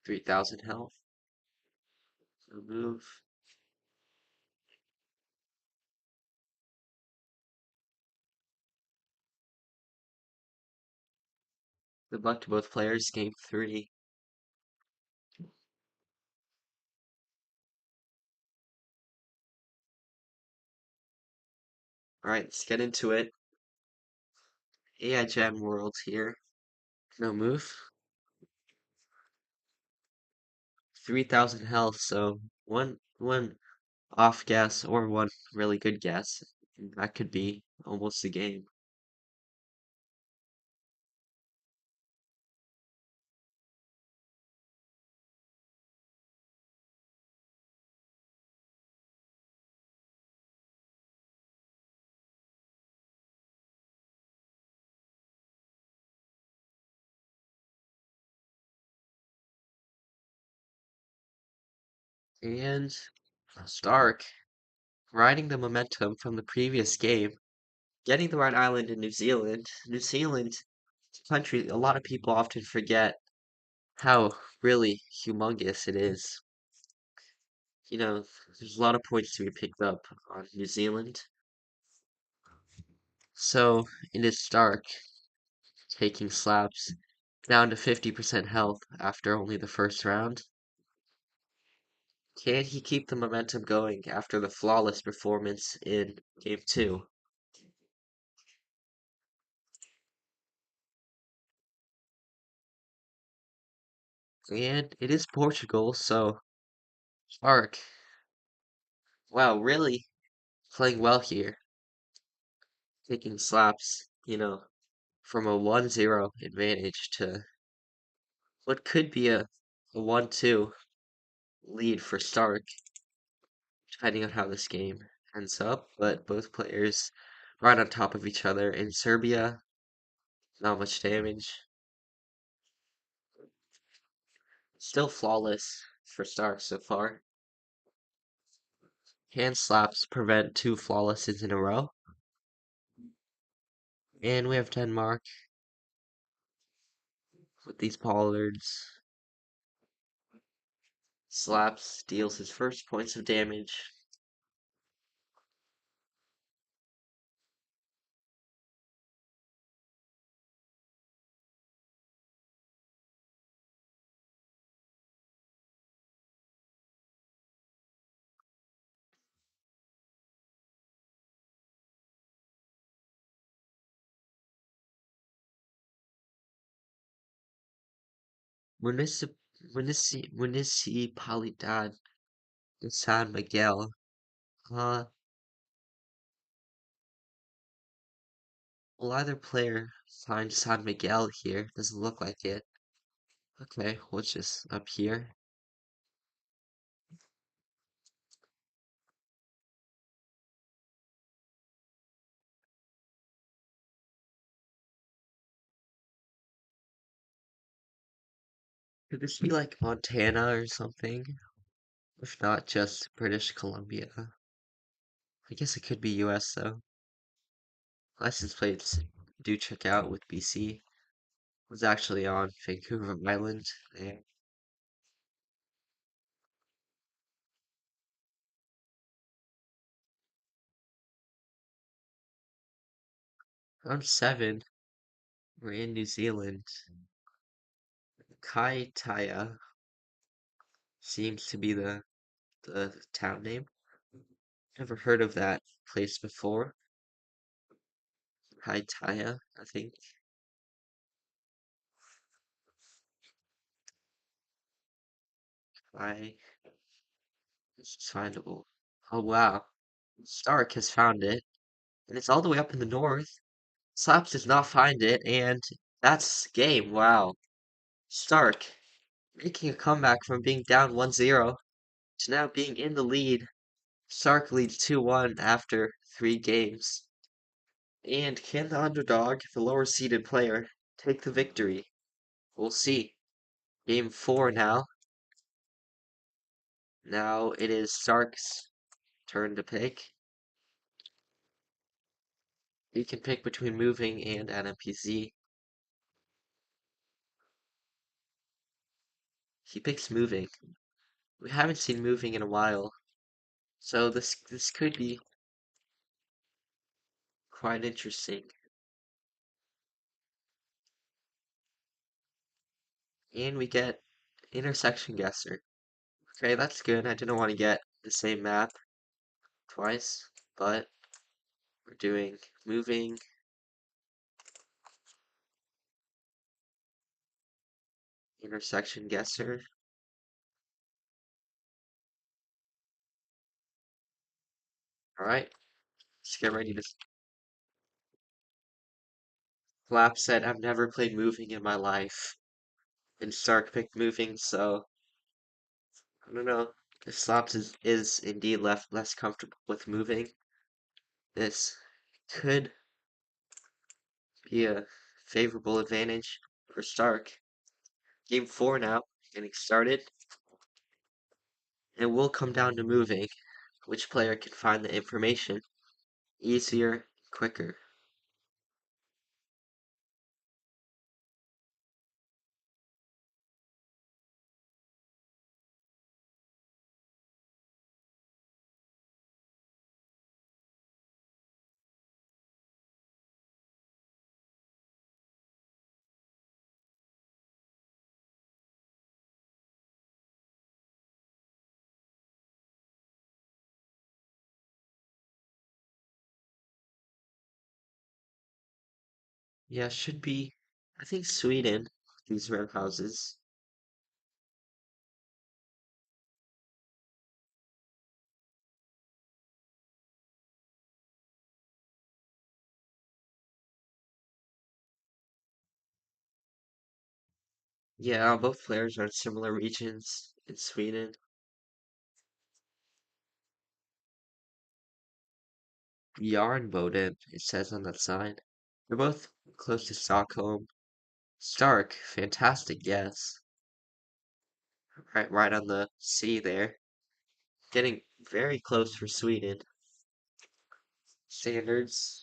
3000 health. No move. Good luck to both players. Game three. Alright, let's get into it. AI Jam World here. No move. 3000 health, so one off guess or one really good guess. That could be almost a game. And Stark riding the momentum from the previous game, getting the right island in New Zealand. New Zealand, country, a lot of people often forget how really humongous it is. You know, there's a lot of points to be picked up on New Zealand. So it is Stark taking slaps down to 50% health after only the first round. Can he keep the momentum going after the flawless performance in game two? And it is Portugal, so Stark, wow, really playing well here, taking slaps, from a 1-0 advantage to what could be a 1-2 lead for Stark, depending on how this game ends up. But both players right on top of each other. In Serbia, not much damage. Still flawless for Stark so far. Hand slaps prevent two flawlesses in a row. And we have Denmark with these pollards. Slaps deals his first points of damage. Municip Municipalidad de San Miguel. Uh, will either player find San Miguel here? Doesn't look like it. Okay, what's just up here? Could this be like Montana or something? If not just British Columbia. I guess it could be US though. License plates do check out with BC. Was actually on Vancouver Island. Yeah. Round seven, we're in New Zealand. Kaitaia seems to be the town name. Never heard of that place before. Kaitaia, I think. I This is findable. Oh wow. Stark has found it. And it's all the way up in the north. Slaps does not find it, and that's game. Wow. Stark making a comeback from being down 1-0 to now being in the lead. Sark leads 2-1 after 3 games. And can the underdog, the lower seeded player, take the victory? We'll see. Game 4 now. Now it is Sark's turn to pick. He can pick between moving and NPC. He picks moving. We haven't seen moving in a while, so this could be quite interesting. And we get intersection guesser. Okay, that's good. I didn't want to get the same map twice, but we're doing moving, intersection guesser. Alright, let's get ready to. Flap said, I've never played moving in my life. And Stark picked moving, so I don't know. If Slaps is indeed less comfortable with moving, this could be a favorable advantage for Stark. Game 4 now, getting started. It will come down to moving. Which player can find the information easier, quicker. Yeah, should be, I think Sweden, these rare houses. Yeah, both players are in similar regions in Sweden. Yarnboden, it says on that sign. They're both close to Stockholm. Stark, fantastic guess. Right on the sea there. Getting very close for Sweden. Standards.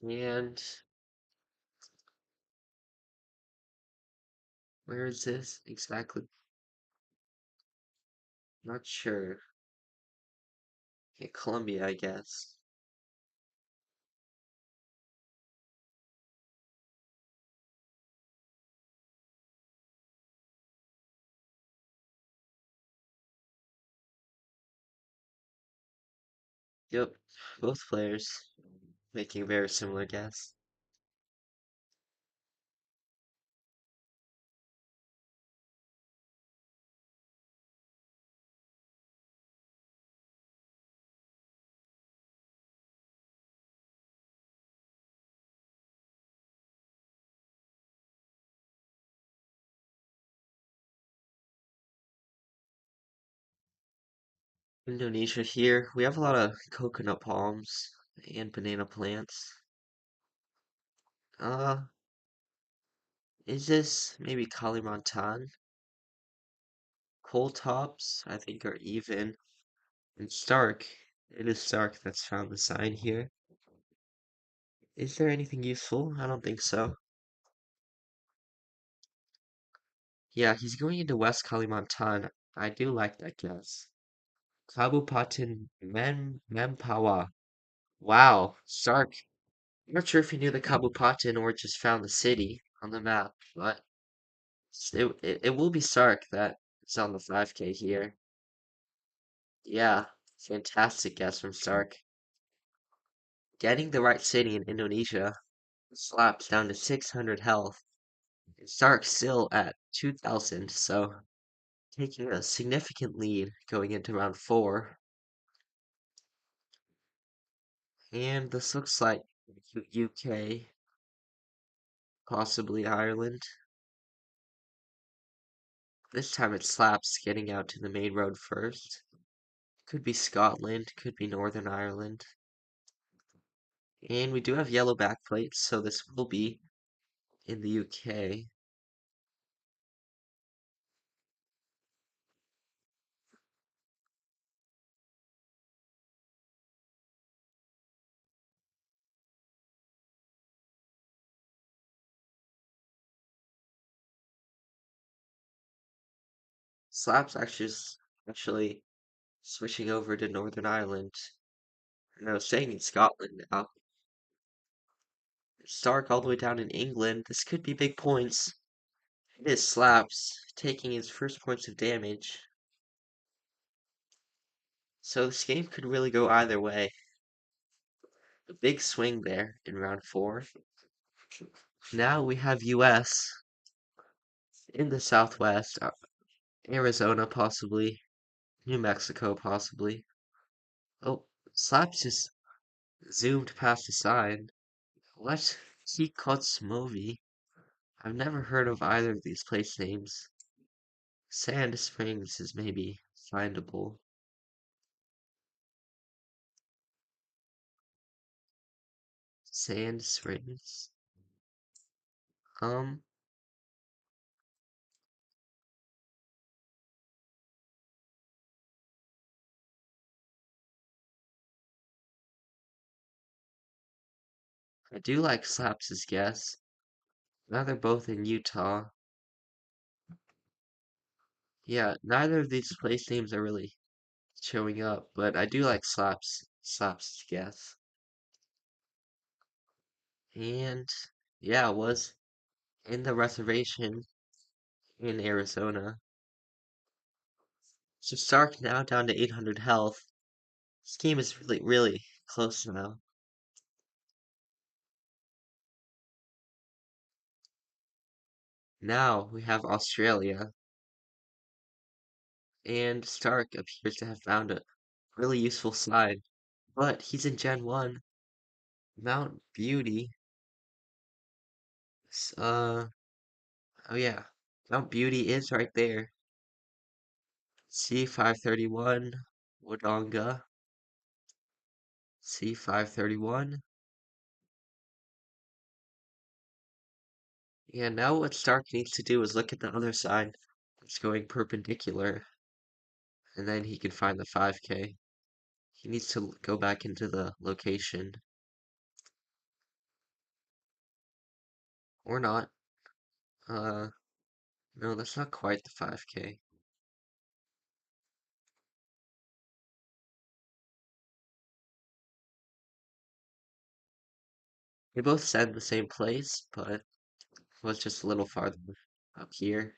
And where is this exactly? Not sure. Okay, Colombia, I guess. Yep, both players making a very similar guess. Indonesia here. We have a lot of coconut palms and banana plants. Uh, is this maybe Kalimantan? Coal tops, I think, are even. And Stark. It is Stark that's found the sign here. Is there anything useful? I don't think so. Yeah, he's going into West Kalimantan. I do like that guess. Kabupaten Mempawa. Wow, Stark I'm not sure if you knew the Kabupaten or just found the city on the map, but it will be Sark that is on the 5K here. Yeah, fantastic guess from Stark. Getting the right city in Indonesia slaps down to 600 health. And Stark's still at 2000, so taking a significant lead going into round 4. And this looks like UK, possibly Ireland. This time it slaps getting out to the main road first. Could be Scotland, could be Northern Ireland. And we do have yellow backplates, so this will be in the UK. Slaps actually switching over to Northern Ireland. No, staying in Scotland now. Stark all the way down in England. This could be big points. It is Slaps taking his first points of damage. So this game could really go either way. A big swing there in round 4. Now we have US in the Southwest, Arizona possibly, New Mexico possibly. Oh, Slaps just zoomed past the sign. What? Movie? I've never heard of either of these place names. Sand Springs is maybe findable. Sand Springs. Um, I do like Slaps' guess. Now they're both in Utah. Yeah, neither of these place names are really showing up, but I do like Slaps' guess. And yeah, it was in the reservation in Arizona. So Stark now down to 800 health. This game is really close now. Now we have Australia, and Stark appears to have found a really useful slide, but he's in Gen 1. Mount Beauty. Oh yeah, Mount Beauty is right there. C531, Wodonga, C531. Yeah, now what Stark needs to do is look at the other side. It's going perpendicular, and then he can find the 5K. He needs to go back into the location. Or not. Uh, no, that's not quite the 5K. They both said the same place, but it was just a little farther up here.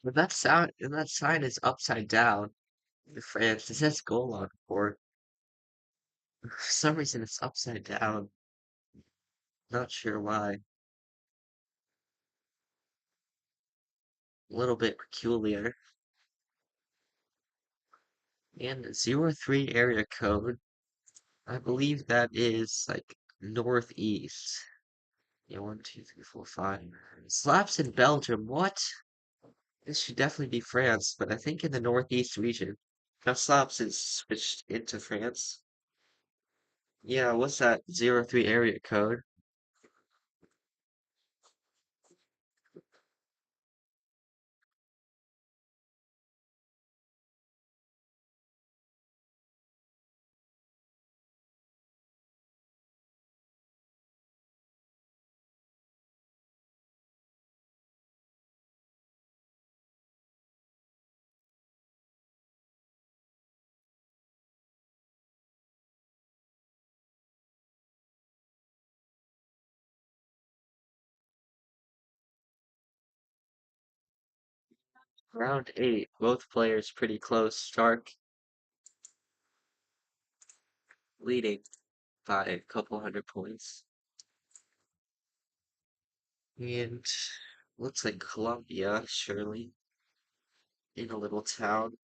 But that sign is upside down in France. It says goal on it, or for some reason it's upside down. Not sure why. A little bit peculiar. And 03 area code. I believe that is like northeast. Yeah, 1, 2, 3, 4, 5. Slaps in Belgium. What? This should definitely be France, but I think in the northeast region. Now Slaps is switched into France. Yeah, what's that 03 area code? Round 8, both players pretty close. Stark leading by a couple hundred points. And looks like Columbia, surely, in a little town.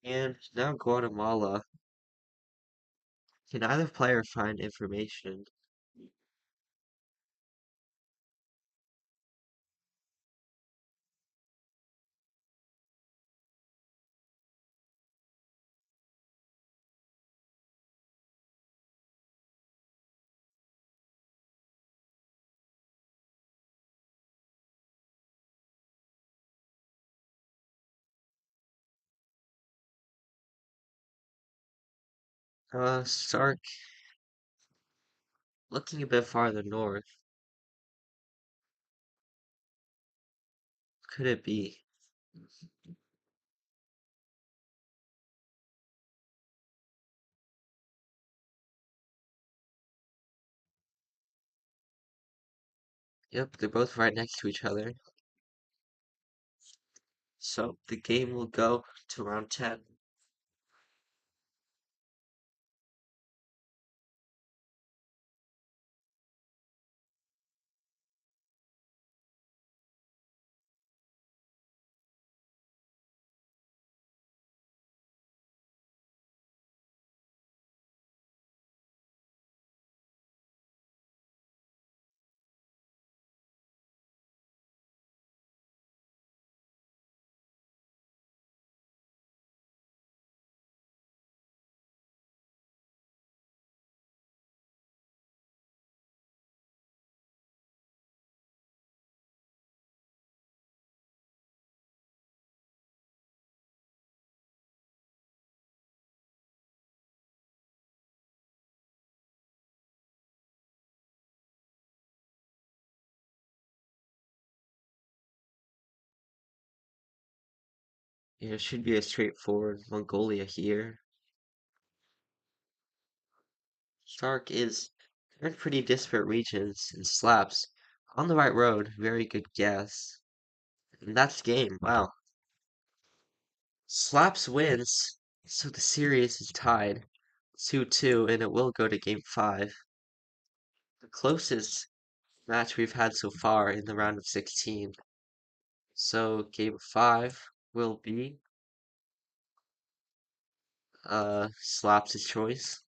And now Guatemala. Can either player find information? Stark looking a bit farther north. Could it be? Yep, they're both right next to each other. So the game will go to round 10. Yeah, it should be a straightforward Mongolia here. Stark is in pretty disparate regions and slaps on the right road. Very good guess. And that's the game. Wow. Slaps wins, so the series is tied 2-2, and it will go to game 5. The closest match we've had so far in the round of 16. So game 5 will be Slaps' choice.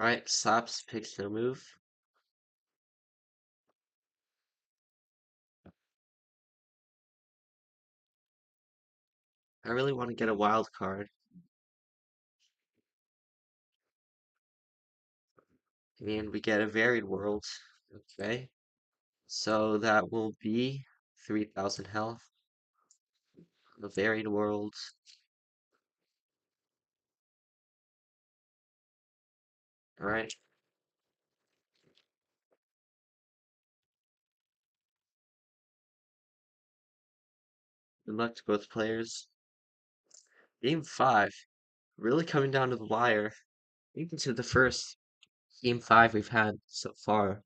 Alright, Slaps picks no move. I really want to get a wild card. And we get a varied world. Okay. So that will be 3,000 health. The varied world. Alright. Good luck to both players. Game 5. Really coming down to the wire. Even to the first Game 5 we've had so far.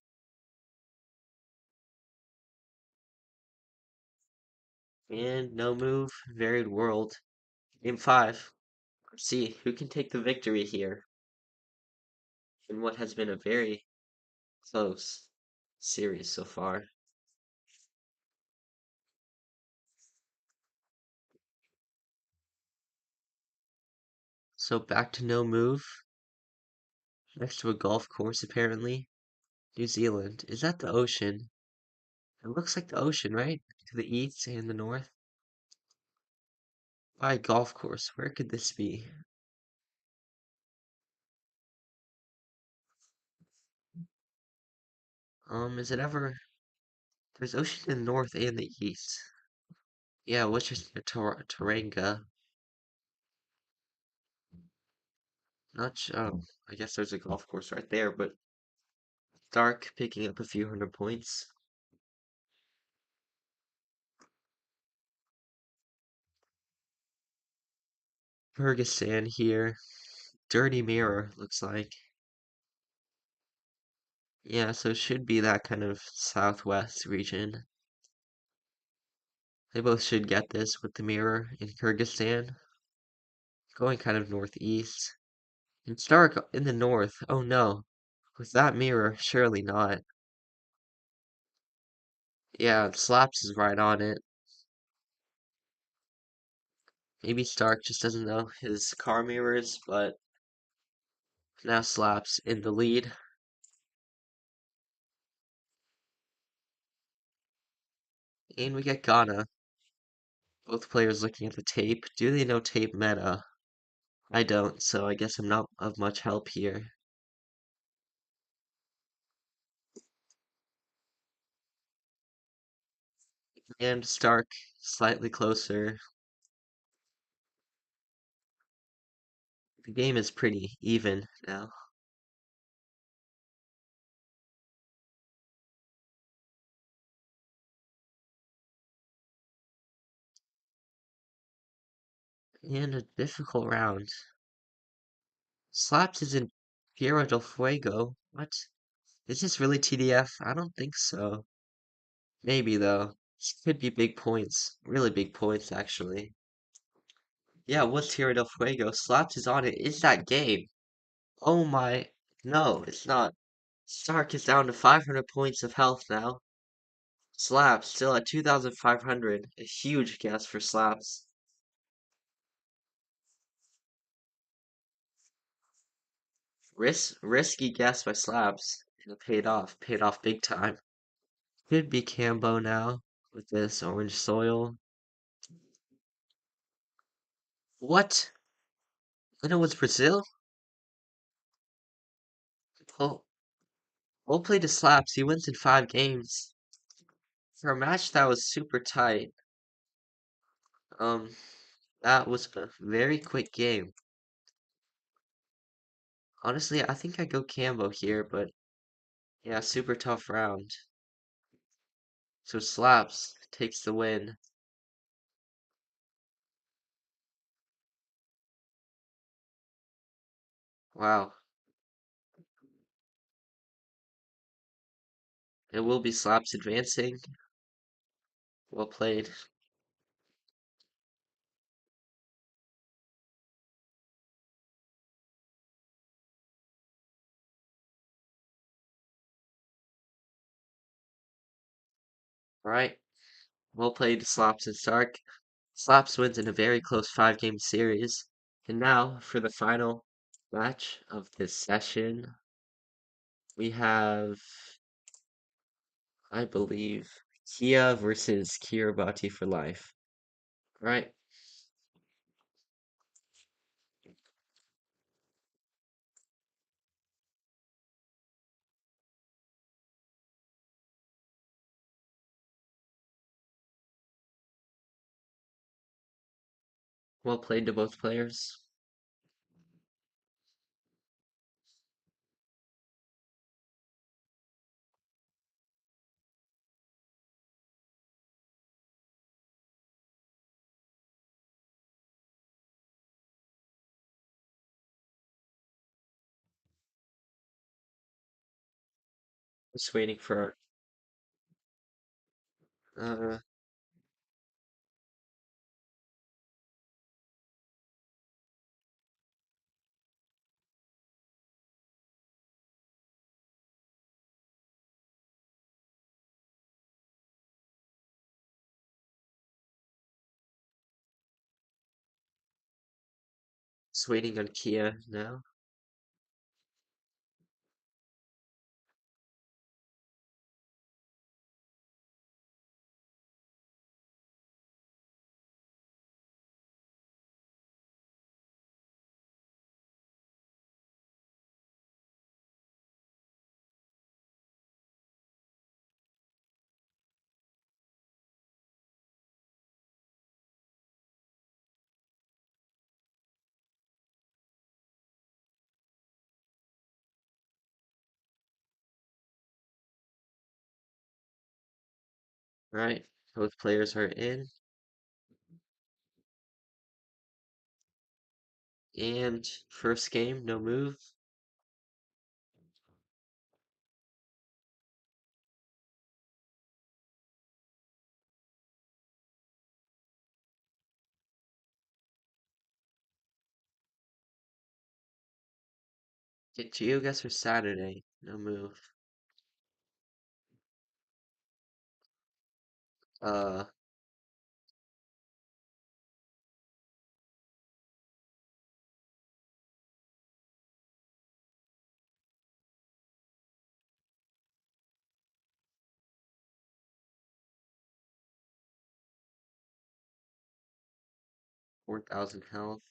And no move. Varied world. Game 5. Let's see who can take the victory here in what has been a very close series so far. So back to no move. Next to a golf course, apparently. New Zealand. Is that the ocean? It looks like the ocean, right? To the east and the north. By golf course. Where could this be? Is it ever? There's ocean in the north and the east. Yeah, which is the Taranga. Not sure. Oh, I guess there's a golf course right there, but Dark picking up a few hundred points. Ferguson here. Dirty Mirror, looks like. Yeah, so it should be that kind of southwest region. They both should get this with the mirror in Kyrgyzstan. Going kind of northeast. And Stark in the north. Oh no. With that mirror, surely not. Yeah, Slaps is right on it. Maybe Stark just doesn't know his car mirrors, but now Slaps in the lead. And we get Ghana. Both players looking at the tape. Do they know tape meta? I don't, so I guess I'm not of much help here. And Stark slightly closer. The game is pretty even now. And a difficult round. Slaps is in Tierra del Fuego. What? Is this really TDF? I don't think so. Maybe though. This could be big points. Really big points, actually. Yeah, what's Tierra del Fuego? Slaps is on it. Is that game? Oh my. No, it's not. Stark is down to 500 points of health now. Slaps still at 2,500. A huge guess for Slaps. Risky guess by Slaps. And it paid off. Paid off big time. Could be Cambo now with this orange soil. What? And it was Brazil? Oh, we'll play to Slaps. He wins in 5 games. For a match that was super tight. Um, that was a very quick game. Honestly, I think I go Cambo here, but yeah, super tough round. So Slaps takes the win. Wow. It will be Slaps advancing. Well played. Alright. Well played, Slaps and Stark. Slaps wins in a very close 5 game series. And now for the final match of this session. We have, I believe, Kia versus Kiribati for life. Right. Well played to both players. Just waiting for uh just waiting on Kia now. Right. Both players are in. And first game, no move. Get Geoguessr Saturday, no move. Uh 4,000 health.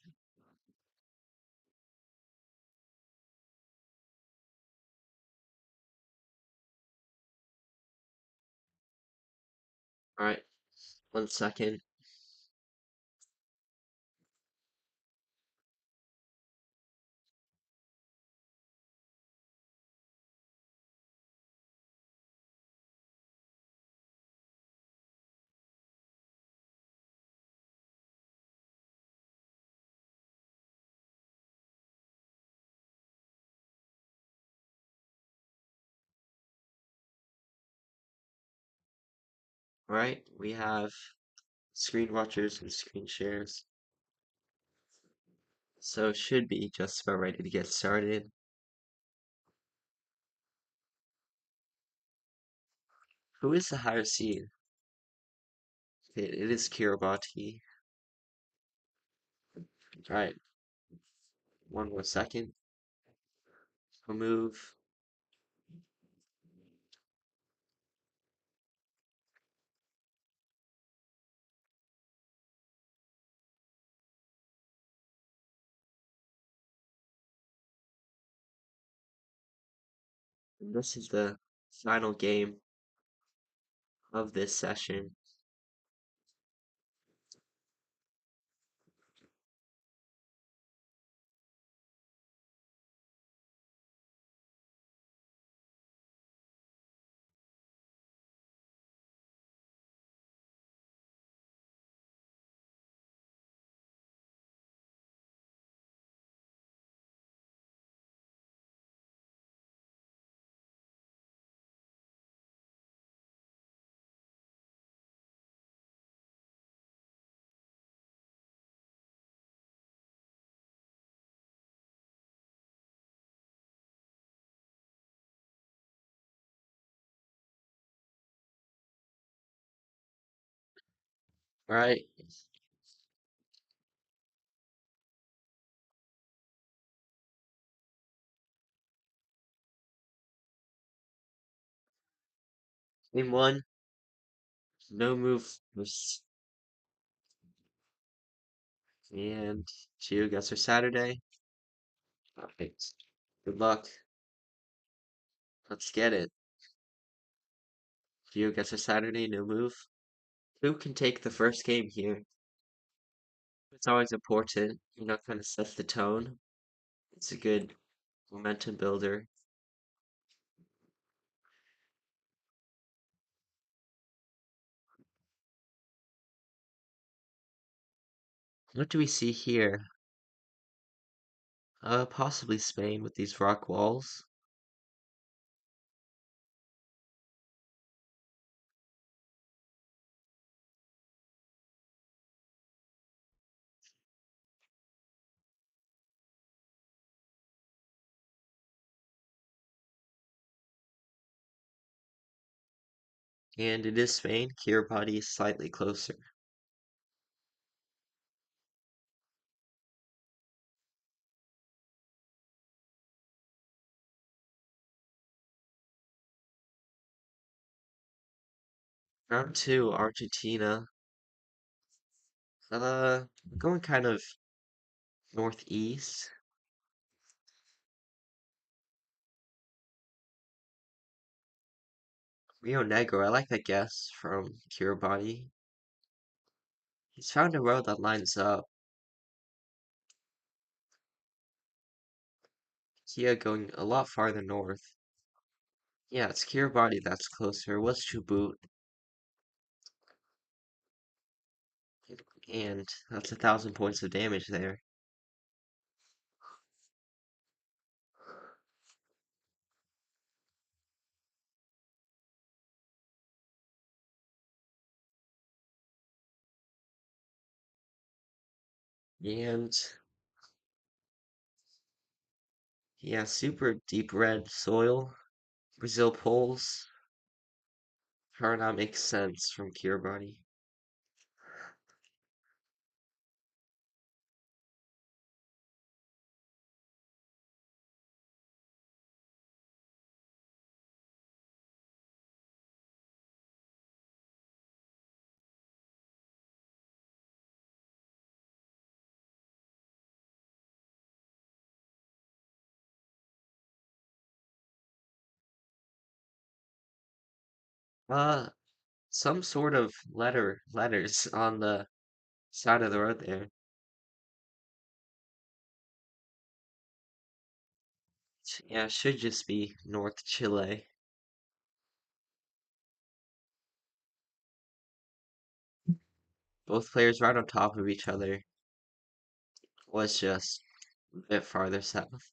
Alright, 1 second. Alright, we have screen watchers and screen shares. So should be just about ready to get started. Who is the higher seed? It is Kiribati. Alright, 1 more second. A move. This is the final game of this session. Alright, Game one, no move and Geoguessr Saturday. Alright. Good luck. Let's get it. Geoguessr Saturday, no move. Who can take the first game here? It's always important, kind of sets the tone. It's a good momentum builder. What do we see here? Possibly Spain with these rock walls. And it is Spain. Kiribati is slightly closer. Round two, Argentina. Going kind of northeast. Rio Negro, I like that guess from Kiribati. He's found a road that lines up. Kia going a lot farther north. Yeah, it's Kiribati that's closer. What's Chubut? And that's 1,000 points of damage there. And yeah, super deep red soil. Brazil poles. Paraná makes sense from Kiribati. Uh, some sort of letters on the side of the road there. Yeah, should just be North Chile. Both players right on top of each other. Was just a bit farther south.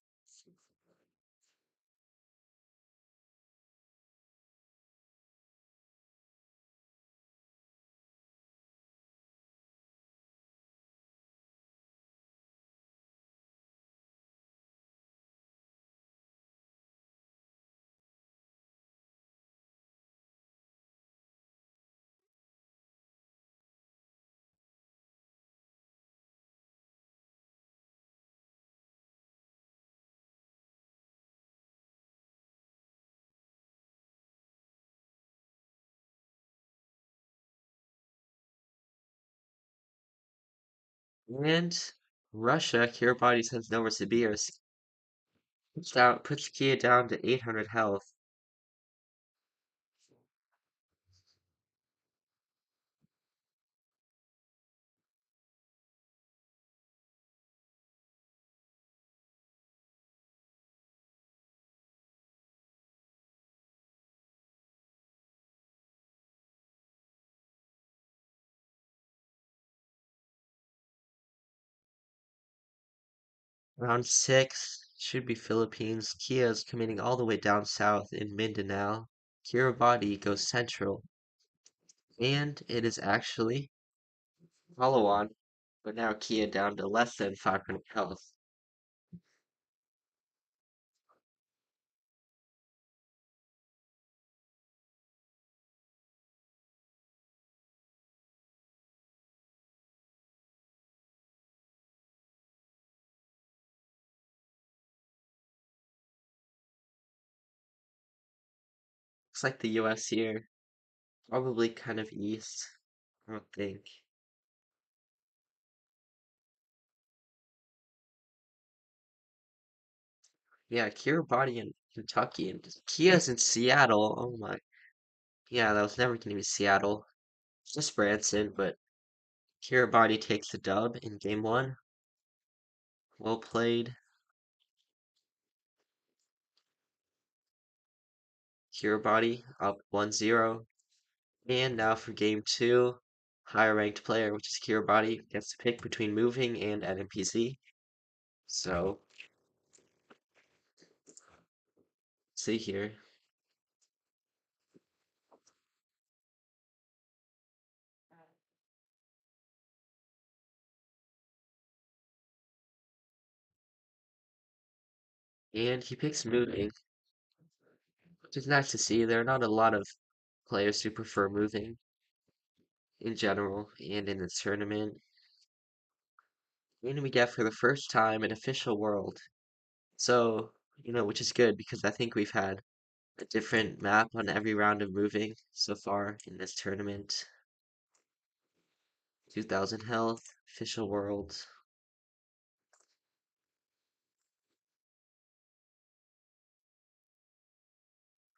And Russia, Kiribati sends Novosibirsk. Puts Kia down to 800 health. Round six should be Philippines. Kia is committing all the way down south in Mindanao. Kiribati goes central. And it is actually follow on, but now Kia down to less than 500 health. Looks like the US here. Probably kind of east, I would think. Yeah, Kiribati in Kentucky and Kia's in Seattle. Oh my. Yeah, that was never going to be Seattle. Just Branson, but Kiribati takes the dub in game one. Well played. Kiribati up 1-0. And now for game two. Higher ranked player, which is Kiribati, gets to pick between moving and NPC. So, see here. And he picks moving, which is nice to see. There are not a lot of players who prefer moving in general and in this tournament. And we get for the first time an official world. So, which is good because I think we've had a different map on every round of moving so far in this tournament. 2000 health, official world.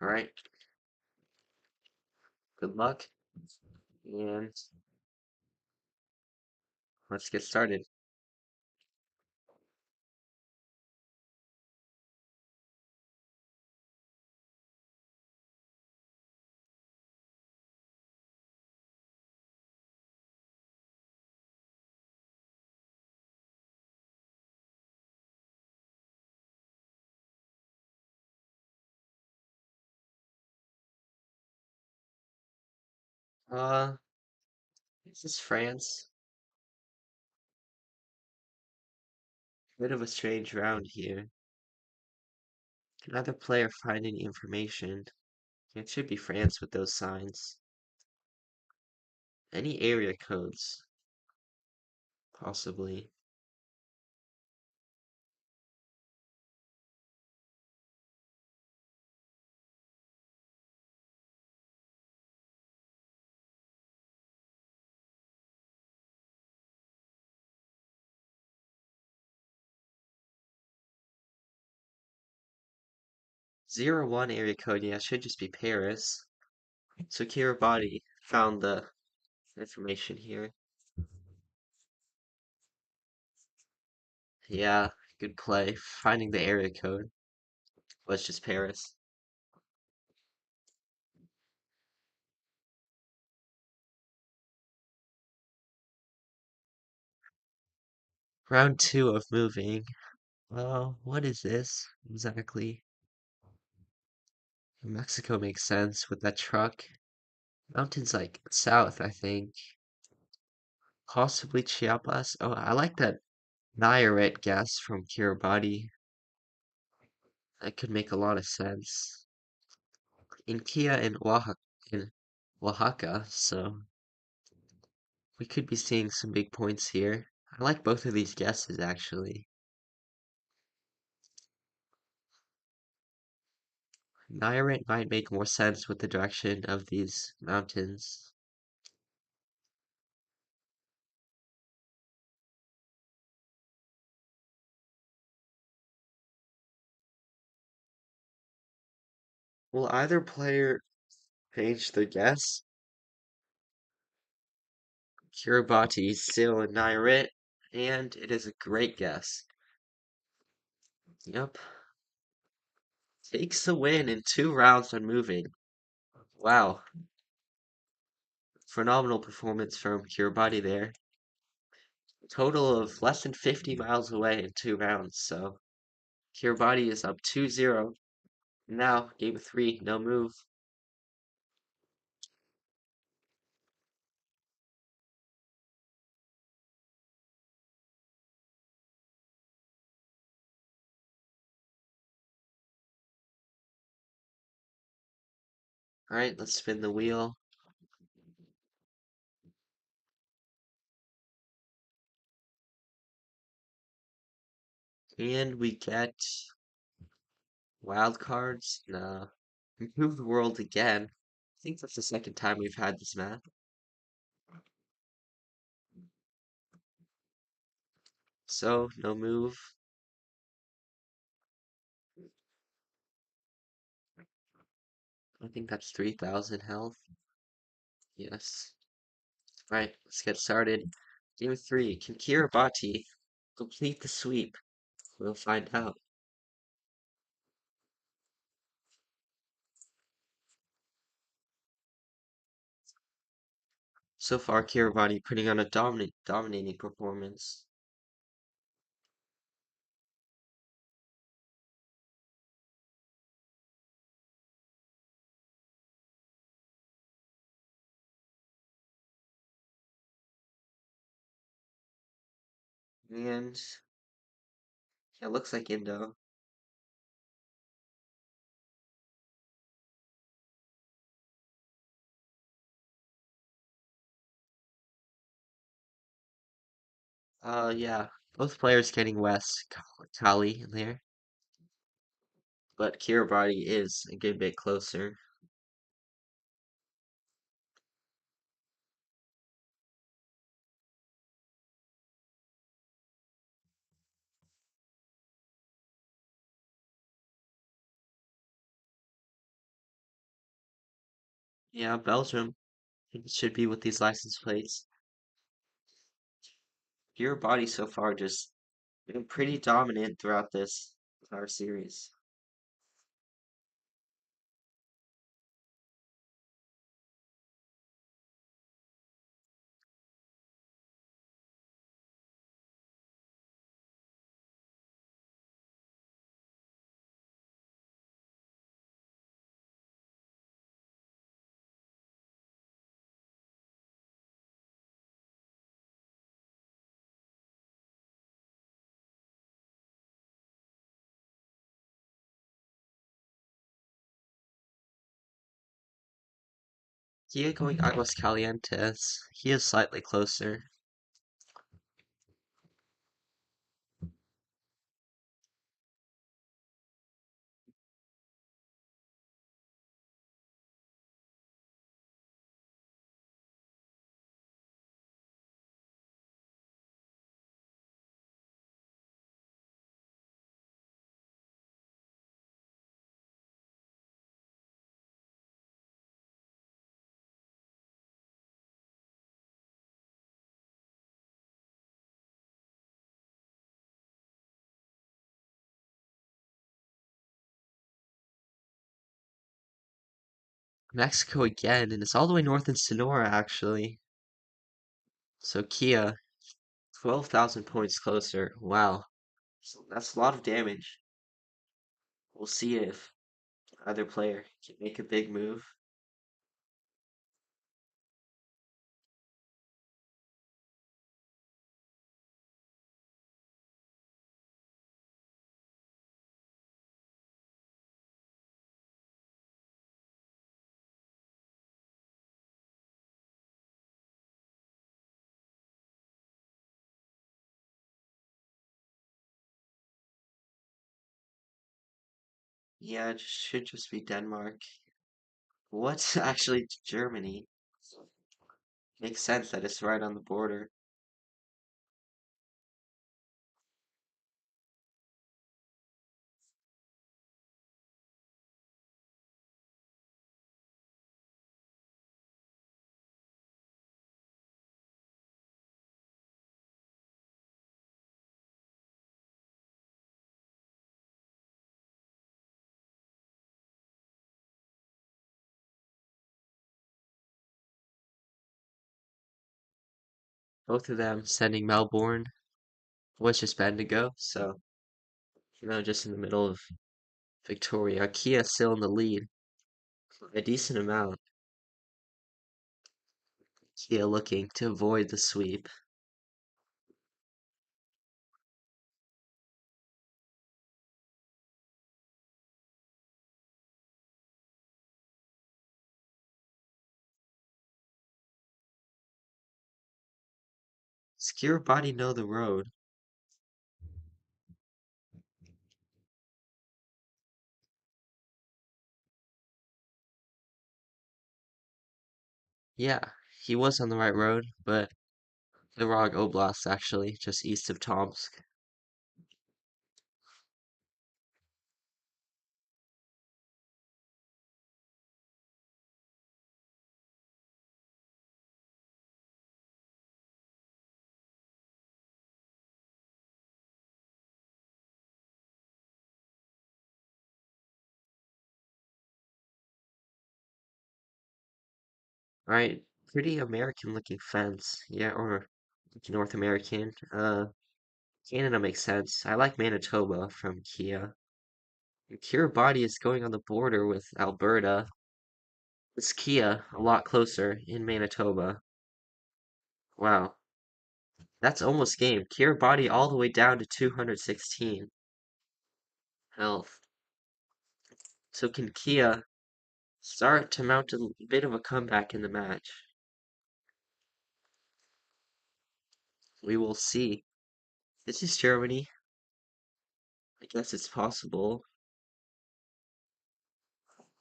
Alright, good luck, and let's get started. Uh, this is France. Bit of a strange round here. Another player find any information? It should be France with those signs. Any area codes? Possibly. 01 area code, yeah, should just be Paris. So Kiribati found the information here. Yeah, good play. Finding the area code was just Paris. Round two of moving. What is this exactly? Mexico makes sense with that truck. Mountains like south, I think. Possibly Chiapas. Oh, I like that Nayarit guess from Kiribati. That could make a lot of sense. In Kia in Oaxaca, so we could be seeing some big points here. I like both of these guesses actually. Nayarit might make more sense with the direction of these mountains. Will either player change their guess? Kiribati still in Nayarit, and it is a great guess. Yep. Takes the win in 2 rounds on moving. Wow. Phenomenal performance from Kiribati there. Total of less than 50 miles away in 2 rounds, so Kiribati is up 2-0. Now, game three, no move. Alright, let's spin the wheel. And we get wild cards. Nah. Improve the world again. think that's the second time we've had this map. So, no move. I think that's 3,000 health. Yes. Alright, let's get started. Game 3. Can Kiribati complete the sweep? We'll find out. So far, Kiribati putting on a dominating performance. And yeah, looks like Indo. Yeah, both players getting West Kali in there, but Kiribati is a good bit closer. Yeah, Belgium. It should be with these license plates. Kiribati so far just been pretty dominant throughout this entire series. Kia going Aguas Calientes. He is slightly closer. Mexico again, and it's all the way north in Sonora actually. So Kia, 12,000 points closer. Wow, so that's a lot of damage. We'll see if either player can make a big move. Yeah, it should just be Denmark. What's actually Germany? Makes sense that it's right on the border. Both of them sending Melbourne was just Bendigo, so just in the middle of Victoria. Kia still in the lead, a decent amount. Kia looking to avoid the sweep. Secure body know the road. Yeah, he was on the right road, but the wrong oblast actually, just east of Tomsk. Right, pretty American looking fence. Yeah, or North American. Canada makes sense. I like Manitoba from Kia. And Kiribati is going on the border with Alberta. It's Kia a lot closer in Manitoba. Wow, that's almost game. Kiribati all the way down to 216 health. So can Kia start to mount a bit of a comeback in the match? We will see. This is Germany. I guess it's possible.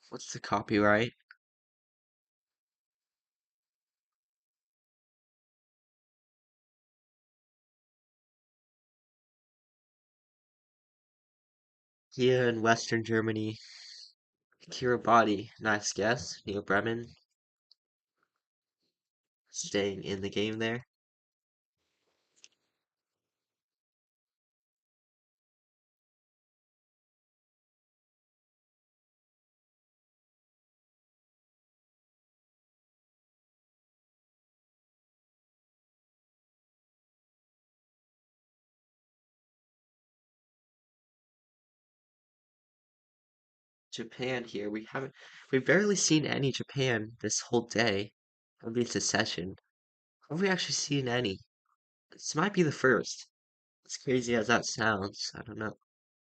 What's the copyright? Kia in Western Germany. Kiribati, nice guess. Neil Bremen staying in the game there. Japan here. We've barely seen any Japan this whole day of this session. Have we actually seen any? This might be the first. As crazy as that sounds, I don't know.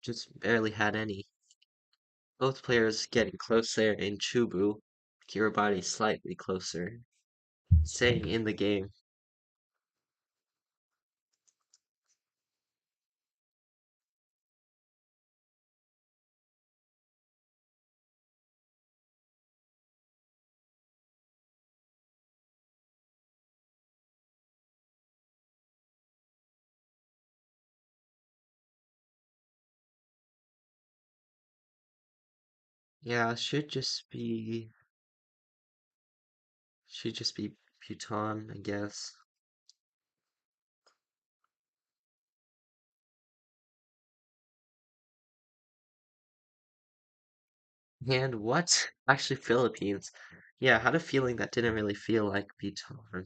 Just barely had any. Both players getting close there in Chubu. Kiribati slightly closer. Staying in the game. Yeah, should just be Bhutan, I guess. And what? Actually, Philippines. Yeah, I had a feeling that didn't really feel like Bhutan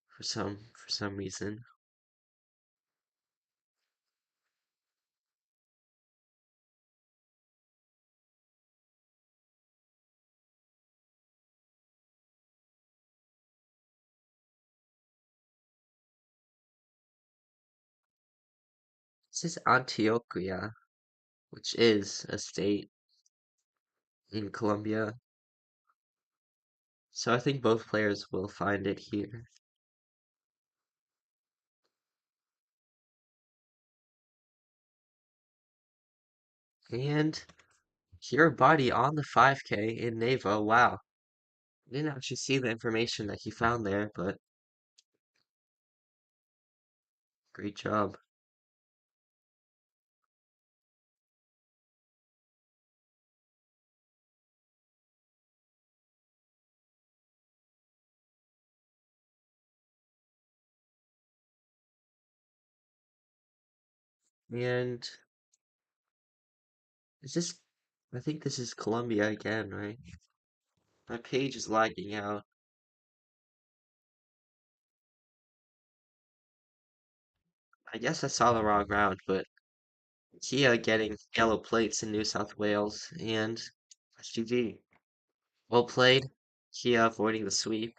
for some reason. This is Antioquia, which is a state in Colombia. So I think both players will find it here. And Kiribati on the 5K in Neva. Wow. I didn't actually see the information that he found there, but great job. And is this, I think this is Colombia again, right? My page is lagging out. I guess I saw the wrong round, but Kia getting yellow plates in New South Wales and SGV. Well played. Kia avoiding the sweep.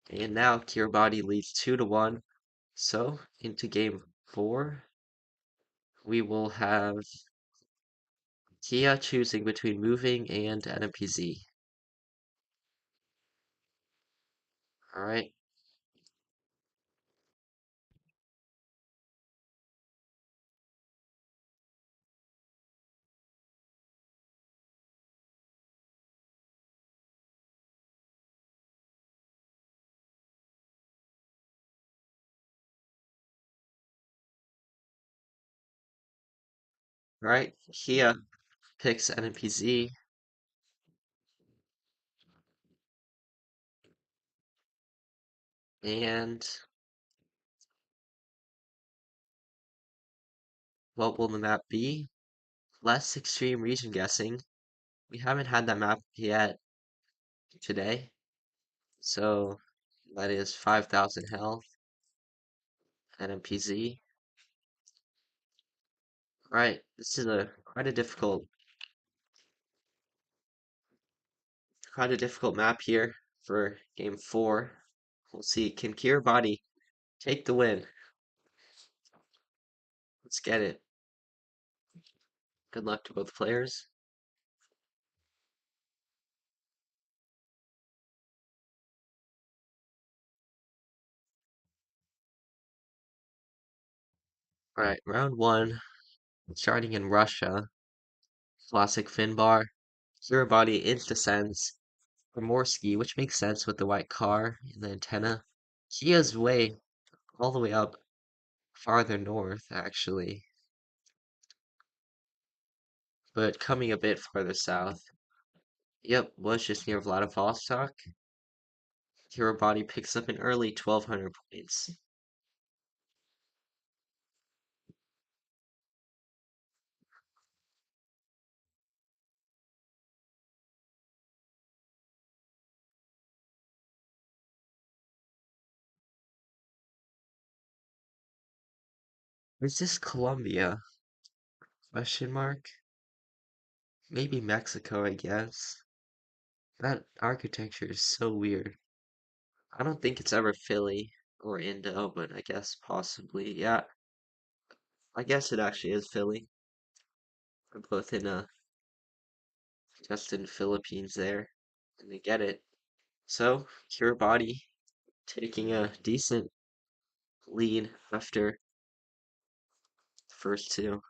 And now Kiribati leads 2-1. So into game four, we will have Kia choosing between moving and NMPZ. Alright. Right? Kia picks NPZ, and what will the map be? Less extreme region guessing. We haven't had that map yet today, so that is 5,000 health, NPZ. Right, this is a quite a difficult map here for game 4. We'll see. Can Kiribati take the win? Let's get it. Good luck to both players. Alright, round 1, starting in Russia. Classic Finbar. Kiribati descends for Morsky, which makes sense with the white car and the antenna. Kia's way all the way up farther north, actually, but coming a bit farther south. Yep, was just near Vladivostok. Kiribati picks up an early 1,200 points. Is this Colombia? Question mark? Maybe Mexico, I guess. That architecture is so weird. I don't think it's ever Philly or Indo, but I guess possibly. Yeah, I guess it actually is Philly. We're both in just in Philippines there, and they get it. So, Kiribati taking a decent lead after the first two.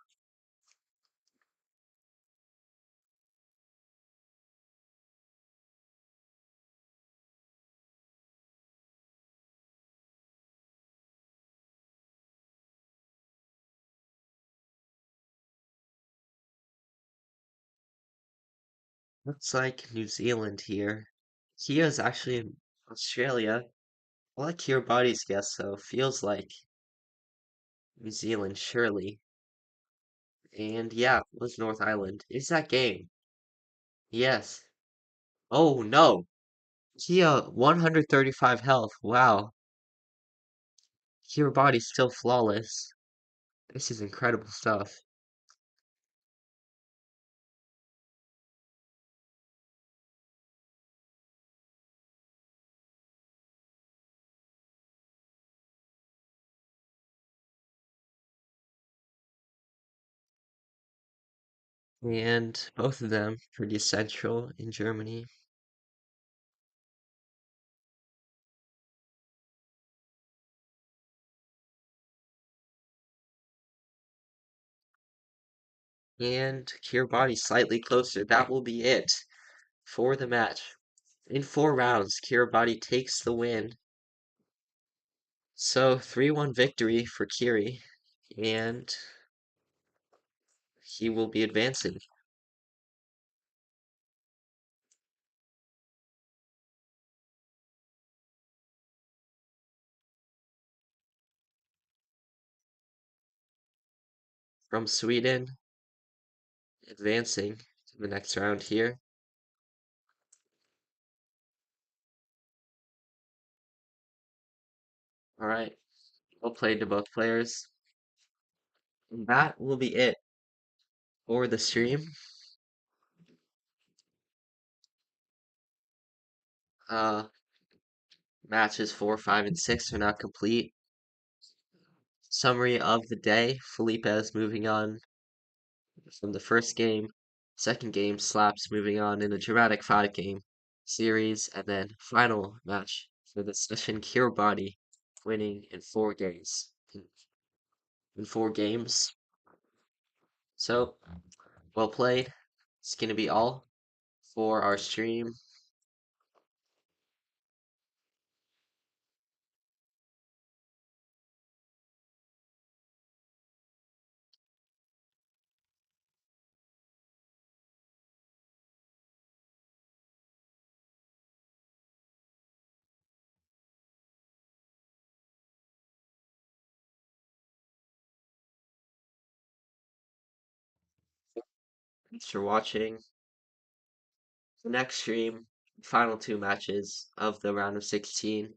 Looks like New Zealand here. Kia's actually in Australia. I like Kiribati's guess though. Feels like New Zealand, surely. And yeah, it was North Island. Is that game? Yes. Oh no. Kia 135 health. Wow. Kiribati's still flawless. This is incredible stuff. And both of them pretty central in Germany. And Kiribati slightly closer. That will be it for the match. In 4 rounds, Kiribati takes the win. So 3-1 victory for Kiri, and he will be advancing from Sweden, advancing to the next round here. All right, well played to both players. And that will be it for the stream. Uh, Matches 4, 5, and 6 are now complete. Summary of the day: Felipe's moving on from the first game. Second game, Slaps moving on in a dramatic 5-game series. And then final match for the session, Kiribati winning in 4 games. In 4 games. So, well played. It's going to be all for our stream. Thanks for watching the next stream, final two matches of the round of 16.